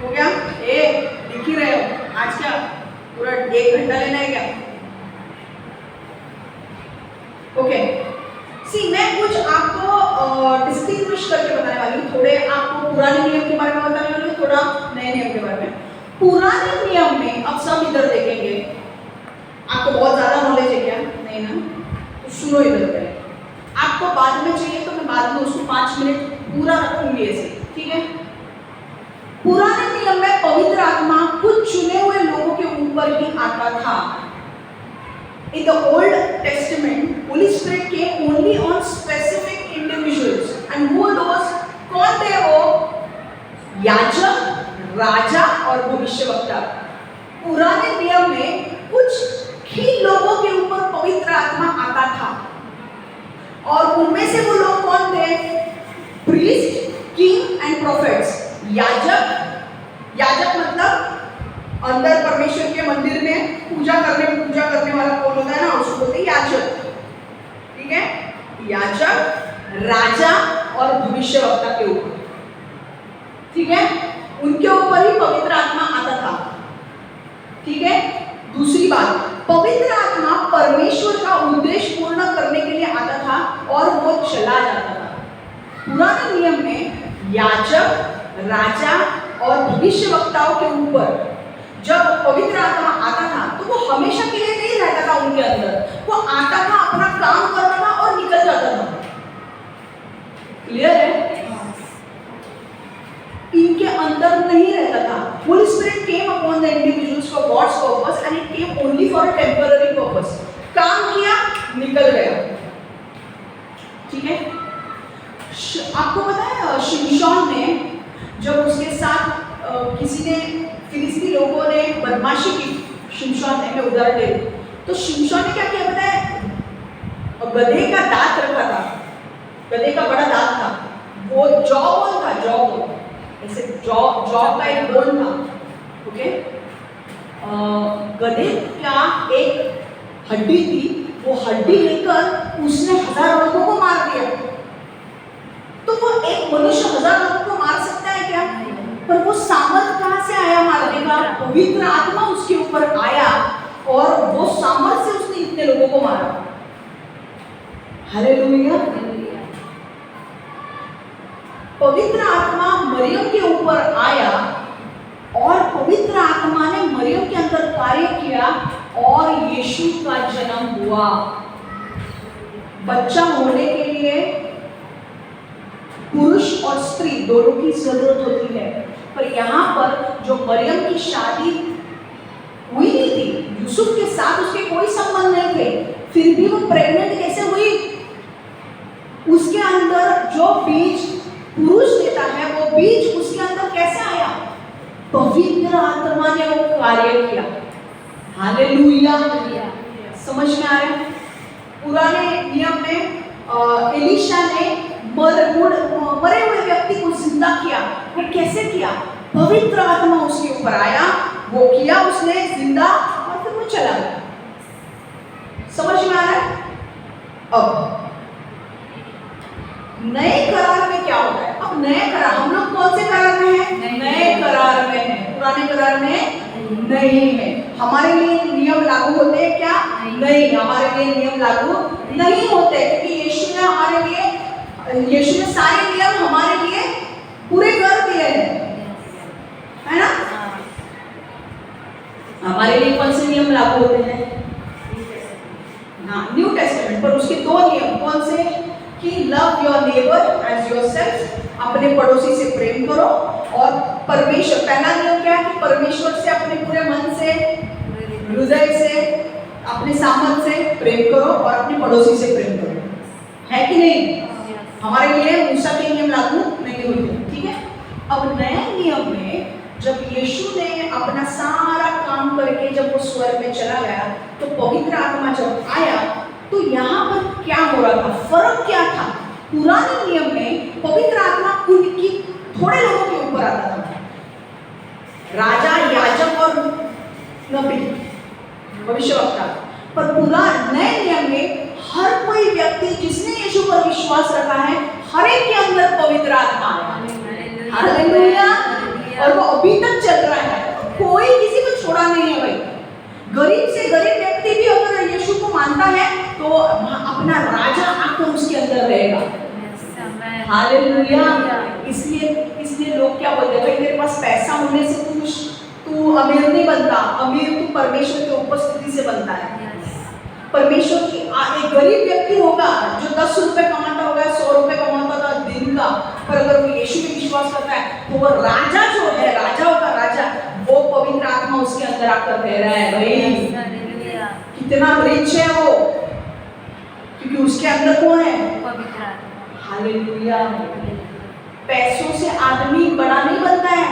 S1: हो गया। ए लिख ही रहे हो आज क्या पूरा 1 घंटा लेना है क्या? ओके सी, मैं कुछ आपको डिस्टिंग्विश करके बताने वाली हूँ। थोड़े आपको पुराने नियम के बारे में बताने वाली हूँ, थोड़ा नए नियम के बारे में। पुराने नियम में, अब सब इधर देखेंगे, आपको बहुत ज्यादा नॉलेज है क्या? नहीं ना? तो सुनो इधर पहले, आपको बाद में चाहिए तो मैं बाद में उसको 5 मिनट पूरा रखूंगी ऐसे, ठीक है? पुराने नियम में पवित्र आत्मा कुछ चुने हुए लोगों के ऊपर ही आता था। In the Old Testament, Holy Spirit came only on specific individuals. And who those? कौन थे वो? याजक, राजा और भविष्यवक्ता। पुराने नियम में कुछ ही लोगों के ऊपर पवित्र आत्मा आता था, और उनमें से वो लोग कौन थे? Priest, king and prophets. याजक मतलब अंदर परमेश्वर के मंदिर में पूजा करने वाला कौन होता है ना, उसको बोलते हैं याजक, ठीक है? याजक, राजा और भविष्यवक्ता के ऊपर, ठीक है? उनके ऊपर ही पवित्र आत्मा आता था, ठीक है? दूसरी बात, पवित्र आत्मा परमेश्वर का उद्देश्य पूर्ण करने के लिए आता था और वो चला जाता था। पुराने नियम में याजक, राजा और भविष्यवक्ताओं के ऊपर जब पवित्र आत्मा आता था तो वो हमेशा के लिए नहीं रहता था उनके अंदर, वो आता था, अपना काम करता था और निकल जाता था। क्लियर है? इनके अंदर नहीं रहता था। Holy Spirit came upon the individuals for God's purpose and it came only for a temporary purpose. काम किया, निकल गया, ठीक है? आपको पता है शिमशोन ने जब उसके साथ किसी ने, फिलिस्ती लोगों ने बदमाशी की, शिमशोन ने, मैं उदाहरण दे रही हूं, तो शिमशोन ने क्या किया पता है? गधे का दांत रखा था, गधे का बड़ा दांत था, वो जॉ बोन था, जॉ बोन, ऐसे जॉ का एक बोन था, ओके? गधे का एक हड्डी थी, वो हड्डी लेकर उसने 1000 लोगों को मार दिया। तो वो एक मनुष्य 1000 लोगों को मार सकता है क्या? पर वो सामर्थ कहां से आया मारने का? पवित्र आत्मा उसके ऊपर आया और वो सामर्थ से उसने इतने लोगों को मारा। हालेलुया। पवित्र आत्मा मरियम के ऊपर आया और पवित्र आत्मा ने मरियम के अंदर कार्य किया और यीशु का जन्म हुआ। बच्चा होने के लिए पुरुष और स्त्री दोनों की जरूरत होती है, पर यहाँ पर जो मरियम की शादी हुई नहीं थी, यूसुफ के साथ उसके कोई संबंध नहीं थे, फिर भी वो प्रेग्नेंट कैसे हुई? उसके अंदर जो बीज पुरुष देता है, वो बीज उसके अंदर कैसे आया? पवित्र आत्मा ने वो कार्य किया। हालेलुया। समझ में आ रहा है? पुराने नियम में एलीशा ने मरे हुए व्यक्ति को जिंदा किया। वो कैसे किया? पवित्र आत्मा उसके ऊपर आया, वो किया उसने जिंदा, और फिर वो चला गया। समझ में आ रहा है? अब नए करार में क्या होता है? अब नए करार, हम लोग कौन से करार में हैं? नए करार में हैं। पुराने करार में नहीं है। हमारे लिए नियम लागू होते हैं क्या? नहीं, हमारे लिए नियम लागू नहीं होते, क्योंकि यीशु ने हमारे लिए, यीशु ने सारे नियम हमारे लिए पूरे कर दिए हैं, है ना? हमारे लिए कौन से नियम लागू होते हैं? हाँ, न्यू टेस्टामेंट, पर उसके 2 नियम कौन से? कि love your neighbour as yourself, अपने पड़ोसी से प्रेम करो, और परमेश्वर, पहला नियम क्या है? कि परमेश्वर से अपने पूरे मन से, हृदय से, अपने सामर्थ्य से प्रेम करो और अपने पड़ोसी से प्रेम करो। है कि नहीं? हमारे लिए मूसा के नियम लागू नहीं होते, ठीक है? अब नए नियम में जब यीशु ने अपना सारा काम करके जब वो स्वर्ग में चला गया, तो पवित्र आत्मा जब आया, तो यहाँ पर क्या हो रहा था? फर्क क्या था? पुराने नियम में पवित्र आत्मा उनकी थोड़े लोगों के ऊपर आता था, राजा, याजक और नबी, भविष्यवक्ता। पर पूरा नए नियम में हर कोई व्यक्ति जिसने यीशु पर विश्वास रखा है, हर एक के अंदर पवित्र आत्मा है। हालेलुया। और वो अभी तक चल रहा है, कोई किसी को छोड़ा नहीं है भाई। गरीब से गरीब व्यक्ति भी अगर यीशु को मानता है तो अपना राजा आकर उसके अंदर रहेगा। हालेलुया। इसलिए लोग क्या बोलते हैं? भाई तेरे पास पैसा होने से तू तू अमीर नहीं बनता, अमीर तू परमेश्वर की उपस्थिति से बनता है। परमेश्वर की एक गरीब व्यक्ति होगा जो 10 रुपए कमाता होगा, 100 रुपए कमाता था दिन का, पर अगर वो यीशु में विश्वास करता है तो वो राजा जो है, राजाओं का राजा, वो पवित्र आत्मा उसके अंदर आकर रह रहा है। भाई कितना रिच है वो, क्योंकि उसके अंदर कौन है? पवित्र आत्मा। हालेलुया। पैसों से आदमी बड़ा नहीं बनता है,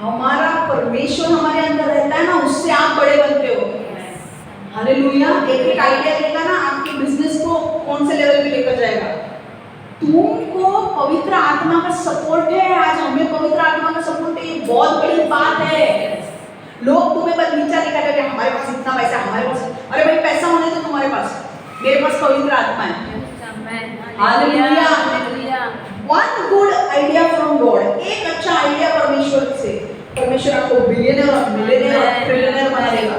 S1: हमारा परमेश्वर हमारे अंदर रहता है ना, उससे आप बड़े बनते हो। हालेलुया। एक आइडिया देगा ना आपके बिजनेस को कौन से लेवल पे लेकर जाएगा। तुमको पवित्र आत्मा का सपोर्ट है, आज हमें पवित्र आत्मा का सपोर्ट है, ये बहुत बड़ी बात है। लोग तुम्हें बस नीचा निकालेंगे, हमारे पास इतना पैसा, हमारे पास, अरे भाई पैसा होने तो तुम्हारे पास, मेरे पास पवित्र आत्मा है। Hallelujah. One good idea from God, एक अच्छा आइडिया परमेश्वर से, परमेश्वर आपको बिलियनर, मिलियनर, ट्रिलियनर बना देगा।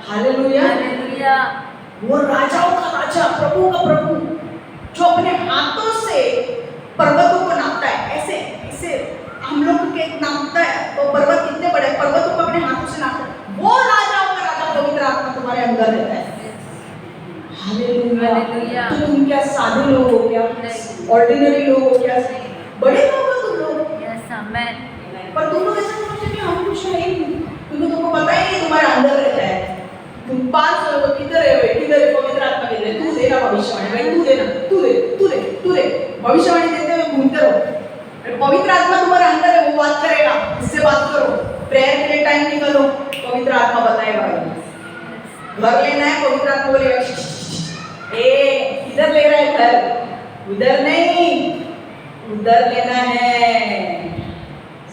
S1: हालेलुया। वो राजाओं का राजा, प्रभु का प्रभु, जो अपने हाथों से पर्वतों को नापता है, ऐसे ऐसे हम लोग के नापता है तो पर्वत कितने बड़े, पर्वतों को अपने हाथों से नापता है, वो राजाओं का राजा पवित्र आत्मा तुम्हारे अंदर रहता है। हालेलुया। तो तुम क्या साधु लोग हो क्या, ऑर्डिनरी लोग हो क्या, बड़े लोग हो तुम लोग। पर तुम लोग ऐसा समझते कि हम कुछ है ही नहीं, क्योंकि तुमको पता ही नहीं तुम्हारे अंदर रहता है। तुम पास हो, किधर है भाई, किधर है पवित्र आत्मा, किधर है? तू देना भविष्यवाणी, भाई तू देना, तू दे भविष्यवाणी देते हुए घूमते रहो। पवित्र आत्मा तुम्हारे अंदर है, वो बात करेगा, इससे बात करो, प्रेयर के लिए टाइम निकालो, पवित्र आत्मा बताएगा। घर लेना है, पवित्र आत्मा बोलेगा ए इधर ले रहा है घर, उधर नहीं, उधर लेना है,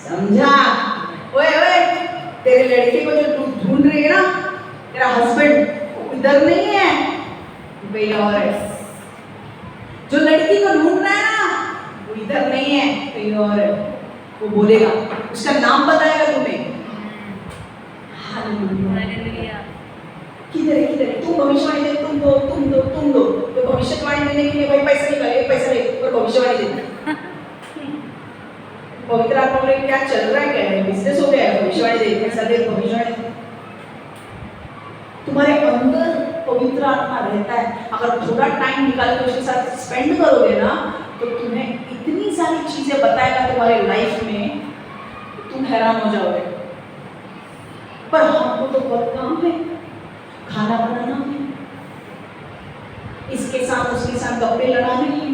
S1: समझा? ओए ओए, तेरे लड़के को जो तू ढूंढ रही है ना, तेरा हस्बैंड इधर नहीं है, कोई और है। जो लड़की को ढूंढ रहा है ना, वो इधर नहीं है, कोई और है। वो बोलेगा, उसका नाम बताएगा तुम्हें। हालेलुया। किधर है, किधर है? तुम भविष्यवाणी दे, तुम दो। तो भविष्यवाणी देने के लिए भाई पैसा निकाले, पैसा ले, और भविष्यवाणी देना। पवित्र आत्मा बोले क्या चल रहा है, क्या है, बिजनेस हो गया है, भविष्यवाणी दे, पैसा दे, भविष्यवाणी दे। तुम्हारे अंदर पवित्र आत्मा रहता है, अगर थोड़ा टाइम निकाल के उसके साथ स्पेंड करोगे ना, तो तुम्हें इतनी सारी चीजें बताएगा तुम्हारे लाइफ में, तुम हैरान हो जाओगे। पर हमको तो बहुत काम है, खाना बनाना है, इसके साथ उसके साथ गप्पे लड़ाने हैं,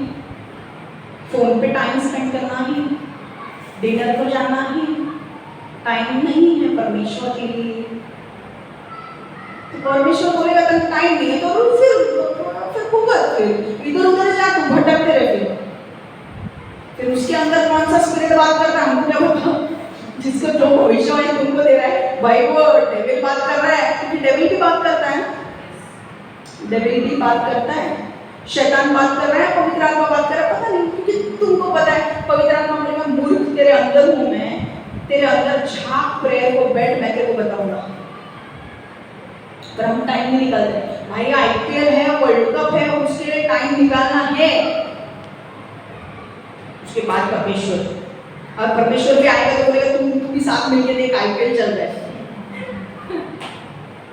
S1: फोन पे टाइम स्पेंड करना है, डिनर को जाना है, टाइम नहीं है परमेश्वर के लिए। तो परमेश्वर बोलेगा तब टाइम नहीं है, तो फिर इधर उधर जा, तुम भटकते रहते। फिर उसके अंदर कौन सा स्पिरिट बात करता है, हमको क्या पता? जिसको जो भविष्यवाणी तुमको दे रहा है, भाई वो डेविल बात कर रहा है, क्योंकि डेविल भी बात करता है, डेविल भी बात करता है, शैतान बात कर रहा है, पवित्र आत्मा बात कर रहा है, पता नहीं, क्योंकि तुमको पता है पवित्र आत्मा बोलेगा मूर्ख, तेरे अंदर हूं मैं, तेरे अंदर झांक, प्रेयर को बैठ, मैं तेरे को बताऊंगा। पर हम टाइम नहीं निकालते। भाई आईपीएल है, वर्ल्ड कप है, उसके लिए टाइम निकालना है। उसके बाद परमेश्वर, और परमेश्वर भी आएगा तो बोलेगा तुम भी साथ मिलके देख, आईपीएल चल रहा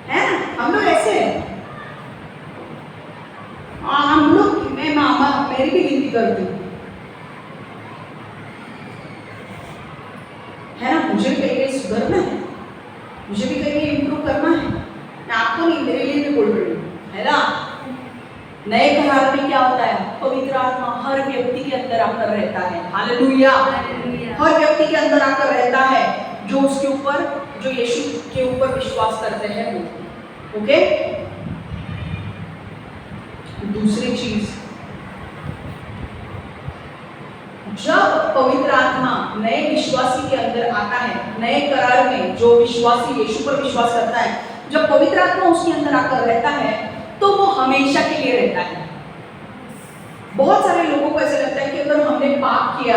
S1: है ना? हम लोग ऐसे हैं। हम लोग, मैं मामा मेरी भी गिनती करती हूँ, है ना? मुझे भी कहीं सुधरना है, मुझे भी कहीं इम्प्रूव करना है। मैं आपको नहीं, मेरे लिए भी बोल रही हूँ, है ना? नए करार में क्या होता है? पवित्र आत्मा हर व्यक्ति के अंदर आकर रहता है। हालेलुया। हर व्यक्ति के अंदर आकर रहता है जो उसके ऊपर, जो यीशु के ऊपर विश्वास करते हैं वो। ओके? दूसरी चीज, जब पवित्र आत्मा नए विश्वासी के अंदर आता है, नए करार में जो विश्वासी यीशु पर विश्वास करता है, जब पवित्र आत्मा उसके अंदर आकर रहता है तो वो हमेशा के लिए रहता है। बहुत सारे लोगों को ऐसा लगता है कि अगर हमने पाप किया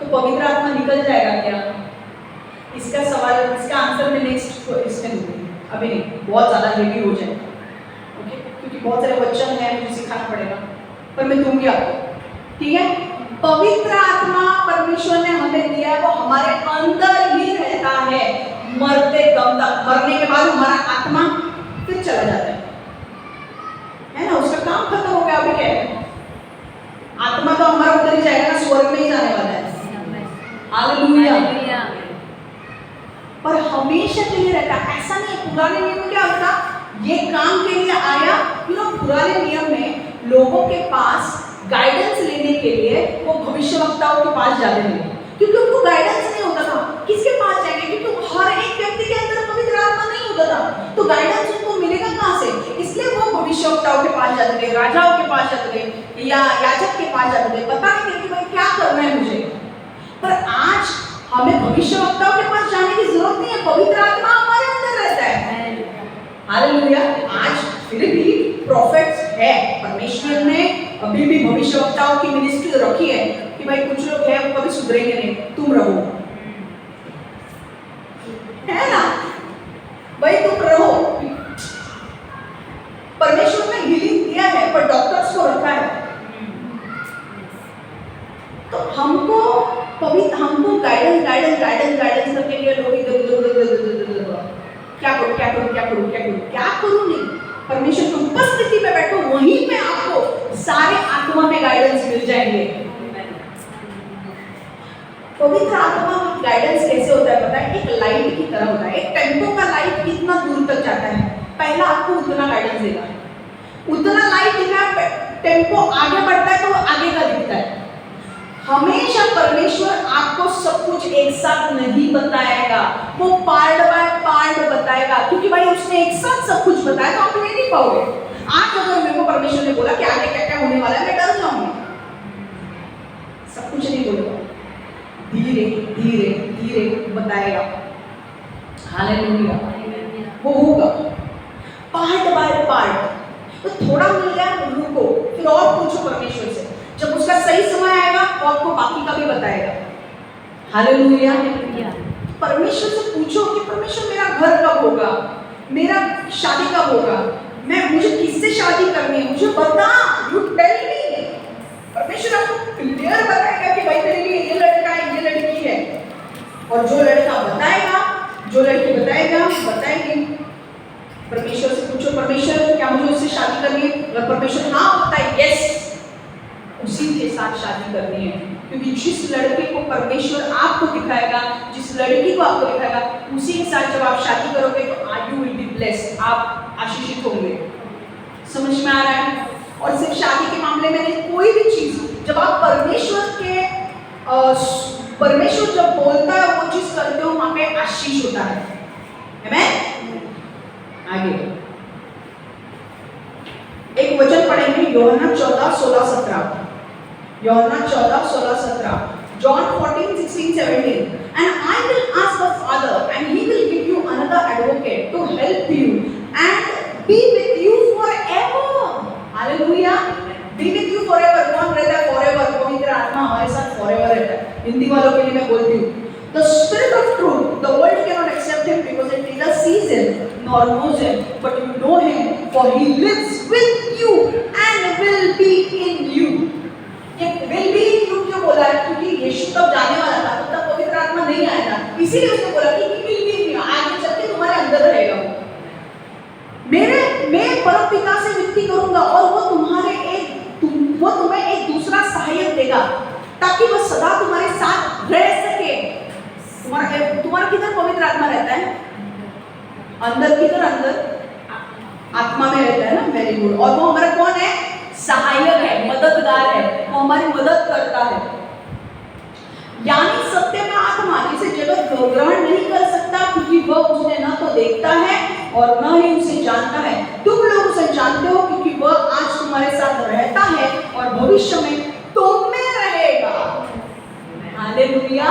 S1: तो पवित्र आत्मा निकल जाएगा क्या? इसका सवाल, इसका आंसर मैं नेक्स्ट इसमें दूंगी, अभी नहीं, बहुत ज़्यादा हेवी हो जाएगा। ओके? क्योंकि बहुत सारे वचन हैं, मुझे सिखाना पड़ेगा, पर मैं दूंगी आपको। ठीक है? पवित्र आत्मा परमेश्वर ने हमें दिया है, वो हमारे अंदर ही रहता है। मरते दम तक। मरने के बाद हमारा आत्मा फिर चला जाता है ना, उसका काम खत्म हो गया। अभी क्या है, आत्मा तो हमारा उधर ही जाएगा ना, स्वर्ग में ही जाने वाला है। हालेलुया। पर हमेशा के लिए रहता है, ऐसा नहीं है। पुराने नियम में क्या होता, ये काम के लिए आया। पुराने नियम में लोगों के पास गाइडेंस लेने के लिए वो भविष्यवक्ताओं के पास जाते थे, क्योंकि उनको गाइडेंस नहीं होता था। किसके पास जाएंगे, क्योंकि हर एक व्यक्ति के अंदर पवित्र आत्मा नहीं होता था, तो गाइडेंस उनको मिलेगा कहाँ से? इसलिए वो भविष्यवक्ताओं के पास जाते थे, राजाओं के पास जाते थे, या याजक के पास जाते थे। पता नहीं कि भाई क्या करना है मुझे। पर आज हमें भविष्यवक्ताओं के पास जाने की जरूरत नहीं है, पवित्र आत्मा हमारे अंदर रहता है। हालेलुया। आज फिर भी प्रॉफिट्स है, परमेश्वर ने अभी भी भविष्यवक्ताओं की मिनिस्ट्री रखी है कि भाई कुछ लोग हैं वो कभी सुधरेंगे नहीं, तुम रहो, है ना भाई, तुम रहो। परमेश्वर ने हीलिंग दिया है, पर डॉक्टर्स को रखा है। तो हमको गाइडेंस करने के लिए लोग इधर क्या करूं नहीं। परमेश्वर की उपस्थिति में बैठो, वहीं पे आपको सारे आत्मा में गाइडेंस मिल जाएंगे। पवित्र आत्मा का गाइडेंस कैसे होता है पता है? एक लाइट की तरह होता है। एक टेंपो का लाइट कितना दूर तक जाता है, पहला आपको उतना गाइडेंस देगा, उतना लाइट दिखा, टेंपो आगे बढ़ता है तो आगे का दिखता है। हमेशा परमेश्वर आपको सब कुछ एक साथ नहीं बताएगा, वो पार्ट बाय पार्ट बताएगा, क्योंकि भाई उसने एक साथ सब कुछ बताया तो आप ले नहीं पाओगे। आज अगर मेरे को परमेश्वर ने बोला कि आगे क्या क्या होने वाला है, मैं डर जाऊंगी, सब कुछ नहीं बोलेगा, धीरे धीरे धीरे बताएगा। हालेलुया। वो होगा पार्ट बाय पार्ट। तो थोड़ा मिल गया, रुको, फिर और पूछो परमेश्वर से, जब उसका सही समय आएगा तो आपको बाकी का भी बताएगा। हालेलुया। परमेश्वर से पूछो कि परमेश्वर मेरा घर कब होगा, मेरा शादी कब होगा, मुझे किससे शादी करनी है, मुझे बता, यू टेल मी। परमेश्वर आपको क्लियर बताएगा कि भाई तेरे लिए ये लड़का है, ये लड़की है। और जो लड़का बताएगा, जो लड़की बताएगी, परमेश्वर से पूछो, परमेश्वर क्या मुझे उससे शादी करनी है? अगर परमेश्वर हाँ बोलता है, यस, उसी के साथ शादी करनी है, क्योंकि जिस लड़के को परमेश्वर आपको दिखाएगा, जिस लड़की को आपको दिखाएगा, उसी के साथ जब आप शादी करोगे तो यू विल बी ब्लेस्ड, आप आशीषित होंगे। समझ में आ रहा है? और सिर्फ शादी के मामले में नहीं, कोई भी चीज जब आप परमेश्वर जब बोलता है वो चीज करते हो, वहां पे आशीष होता है। आमीन। आगे एक वचन पढ़ेंगे, यूहन्ना 14:16-17। यूहन्ना 14:16-17, John 14:16-17, and I will ask the Father and he will give you another advocate to help you and be with you forever. Hallelujah. Be with you forever. कौन रहता है forever? पवित्र आत्मा हमारे साथ forever रहता है। हिंदी वालों के लिए मैं बोलती हूँ, The Spirit of truth, the world cannot accept him because it neither sees him nor knows him, but you know him, for he lives with you and will be in you. ये will be in you क्यों बोला है? क्योंकि यीशु तब जाने वाला था, तब तक पवित्र आत्मा नहीं आया था, इसीलिए उसने बोला कि he will be in you, आगे चल के तुम्हारे अंदर रहेगा। मैं परम पिता से विनती करूंगा और वो तुम्हें एक दूसरा सहायक देगा, ताकि वह सदा तुम्हारे साथ रह सके। तुम्हारा किधर पवित्र आत्मा रहता है? अंदर, किधर? अंदर आत्मा में रहता है ना। Very good. और वो हमारा कौन है? सहायक है, मददगार है, वो हमारी मदद करता है। यानी सत्य में आत्मा, जिसे जगत ग्रहण नहीं कर सकता, क्योंकि वह उसे न तो देखता है और न ही उसे जानता है। तुम लोग उसे जानते हो क्योंकि वह आज तुम्हारे साथ रहता है और भविष्य में तुम में रहेगा। हालेलुया।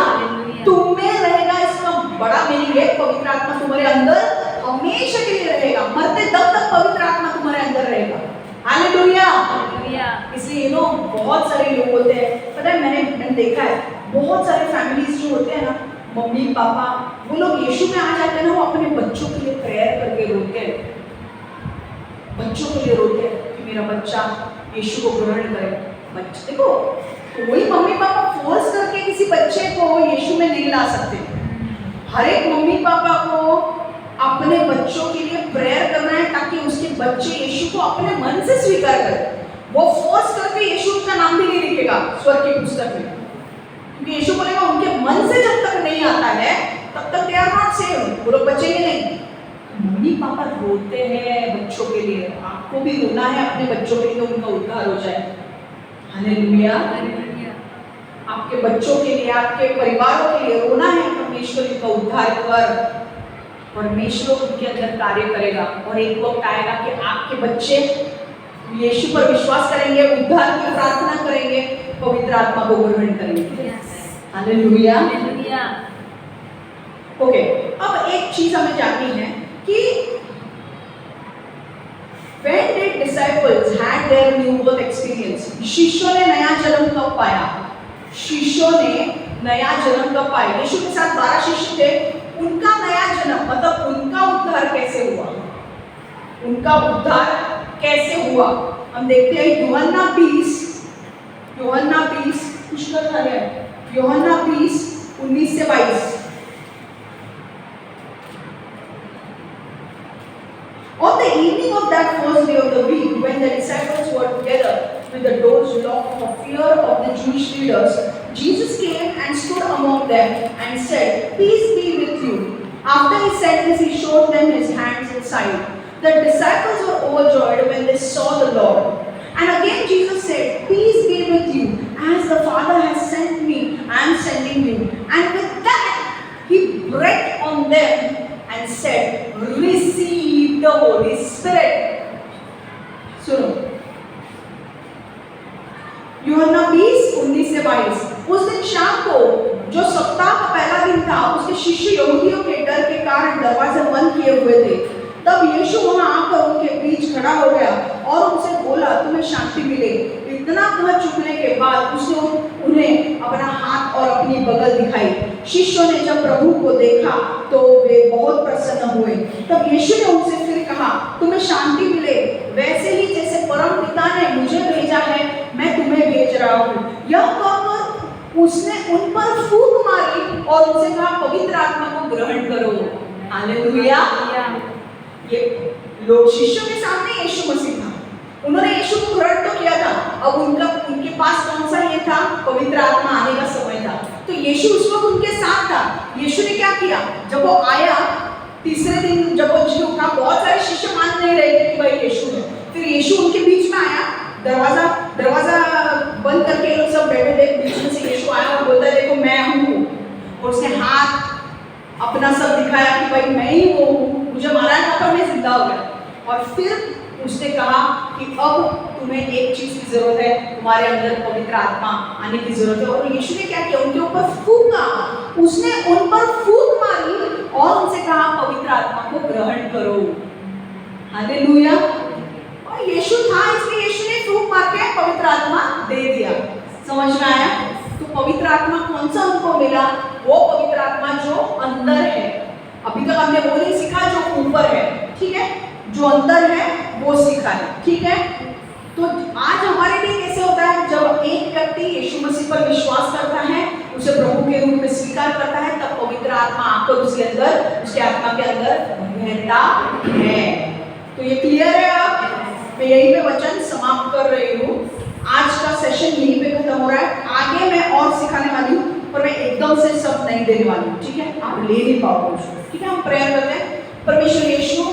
S1: तुम में रहेगा, इसका बड़ा मीनिंग है, पवित्र आत्मा तुम्हारे अंदर हमेशा के लिए रहेगा, मरते दम तक पवित्र आत्मा तुम्हारे अंदर रहेगा। हालेलुया। इसलिए बहुत सारे लोग होते हैं, पता है, मैंने देखा है, बहुत सारे फैमिलीज जो होते हैं ना, मम्मी पापा, वो लोग यीशु में आ जाते हैं ना, वो अपने बच्चों के लिए प्रेयर करके रोते हैं, बच्चों के लिए रोते हैं कि मेरा बच्चा यीशु को ग्रहण करे। बच्चे देखो, वही मम्मी पापा फोर्स करके किसी बच्चे को यीशु में नहीं ला सकते। हर एक मम्मी पापा को अपने बच्चों के लिए प्रेयर करना है ताकि उसके बच्चे यीशु को अपने मन से स्वीकार करें। वो फोर्स करके यीशु का नाम भी नहीं लिखेगा स्वर्ग की पुस्तक में, क्योंकि यीशु बोलेगा उनके मन से जब तक नहीं आता है तब तक दे आर नॉट सेव्ड, वो लोग बचेंगे नहीं। मम्मी पापा रोते हैं बच्चों के लिए, आपको भी रोना है अपने बच्चों के लिए, उनका उद्धार हो जाए। हालेलुया। आपके बच्चों के लिए, आपके परिवारों के लिए रोना है, परमेश्वर इनका उद्धार कर। परमेश्वर उनके अंदर कार्य करेगा और एक वक्त आएगा कि आपके बच्चे यीशु पर विश्वास करेंगे, उद्धार की प्रार्थना करेंगे, पवित्र आत्मा को ग्रहण करेंगे। हालेलुया। ओके, अब एक चीज हमें जाननी है कि when did disciples had their new birth experience? शिष्यों ने नया जन्म कब पाया? शिष्यों ने नया जन्म कब पाया? यीशु के साथ 12 शिष्य थे, उनका नया जन्म मतलब उनका उद्धार कैसे हुआ? उनका उद्धार कैसे हुआ? हम देखते हैं यूहन्ना 20 कुछ कर रहा है, यूहन्ना 20 19 से 22। On the evening of that first day of the week, when the disciples were together with the doors locked for fear of the Jewish leaders, Jesus came and stood among them and said, "Peace be with you." After he said this, he showed them his hands and side. The disciples were overjoyed when they saw the Lord. And again Jesus said, "Peace be with you. As the Father has sent me, I am sending you." And with that, he breathed on them and said, "Receive the Holy Spirit." सुनो, यूहन्ना 20 19 से 22। उस दिन शाम को जो सप्ताह का पहला दिन था, उसके शिष्य यहूदियों के डर के कारण दरवाजे बंद किए हुए थे। तब यीशु वहां आकर उनके बीच खड़ा हो गया और उनसे बोला, "तुम्हें शांति मिले।" इतना कह चुकने के बाद उसने उन्हें अपना हाथ और अपनी बगल दिखाई। शिष्यों ने जब प्रभु को देखा तो वे बहुत प्रसन्न हुए। तब यीशु ने उनसे फिर कहा, "तुम्हें शांति मिले। वैसे ही जैसे परम पिता ने मुझे भेजा है, मैं तुम्हें भेज रहा हूँ।" यह कहकर उसने उन पर फूंक मारी और उनसे कहा, "पवित्र आत्मा को ग्रहण करो।" हालेलुया। ये लोग शिष्यों के सामने यीशु मसीह था, उन्होंने यीशु को ग्रहण तो किया था। अब उनके पास कौन सा ये था? पवित्र आत्मा आने का समय था। तो यीशु उस वक्त उनके साथ था। यीशु ने क्या किया? जब वो आया तीसरे दिन, जब वो जीव का, बहुत सारे शिष्य मान नहीं रहे थे कि भाई यीशु है। फिर यीशु उनके बीच में आया, दरवाजा बंद करके लोग सब बैठे थे, बीच में से यीशु आया और बोलता है, "देखो मैं हूँ।" और उसने हाथ अपना सब दिखाया कि भाई मैं ही वो हूँ, मुझे मारा था पर मैं जिंदा हो गया। और फिर उसने कहा कि अब तुम्हें एक चीज की जरूरत है, तुम्हारे अंदर पवित्र आत्मा आने की जरूरत है। और यीशु ने क्या किया? उनके ऊपर फूंका, उसने उन पर फूंक मारी और उनसे कहा, "पवित्र आत्मा को ग्रहण करो।" हालेलुया। और यीशु था, इसलिए यीशु ने फूंक मार के पवित्र आत्मा दे दिया। समझ में आया? तो पवित्र आत्मा कौन सा उनको मिला? वो पवित्र आत्मा जो अंदर है। अभी तक हमने वो नहीं सीखा जो ऊपर है, ठीक है? जो अंदर है वो सीखा है, ठीक है? तो आज हमारे लिए कैसे होता है? जब एक व्यक्ति यीशु मसीह पर विश्वास करता है, उसे प्रभु के रूप में स्वीकार करता है, तब पवित्र आत्मा आकर उसके अंदर, उसके आत्मा के अंदर रहता है। तो ये क्लियर है? अब मैं यहीं पे वचन समाप्त कर रही हूँ। आज का सेशन यहीं पे खत्म हो रहा है। आगे मैं और सिखाने वाली हूँ, पर मैं एकदम से सब नहीं देने वाली हूँ, ठीक है? आप ले नहीं पाओगे उसको, ठीक है? हम प्रेयर करते हैं। परमेश्वर यीशु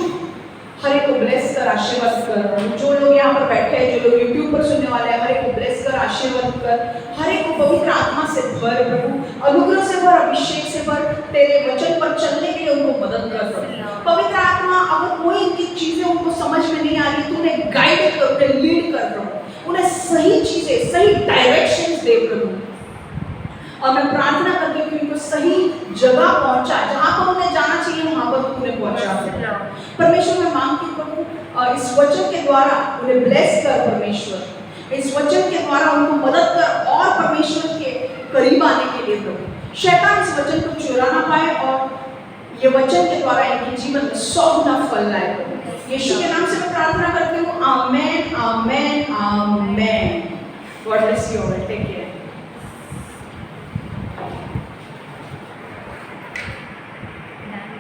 S1: हर एक को ब्लेस कर, आशीर्वाद कर। जो लोग यहाँ पर बैठे हैं, जो लोग यूट्यूब पर सुनने वाले हैं, हर एक को ब्लेस कर, आशीर्वाद कर। हर एक को पवित्र आत्मा से भर प्रभु, अनुग्रह से भर, अभिषेक से भर। तेरे वचन पर चलने के लिए उनको मदद कर प्रभु। पवित्र आत्मा, अगर कोई इनकी चीजें उनको समझ में नहीं आ रही तो उन्हें गाइड कर, उन्हें लीड कर प्रभु, उन्हें सही चीजें, सही डायरेक्शंस दे प्रभु। और मैं प्रार्थना करती हूँ कि उनको सही जगह पहुंचा, जहाँ पर उन्हें जाना चाहिए वहाँ पर तू उन्हें पहुंचा। परमेश्वर मैं मांगती हूँ प्रभु, इस वचन के द्वारा उन्हें ब्लेस कर परमेश्वर, इस वचन के द्वारा उनको मदद कर और परमेश्वर के करीब आने के लिए प्रभु। शैतान इस वचन को चुरा ना पाए और ये वचन के द्वारा इनके जीवन में 100 गुना फल लाए।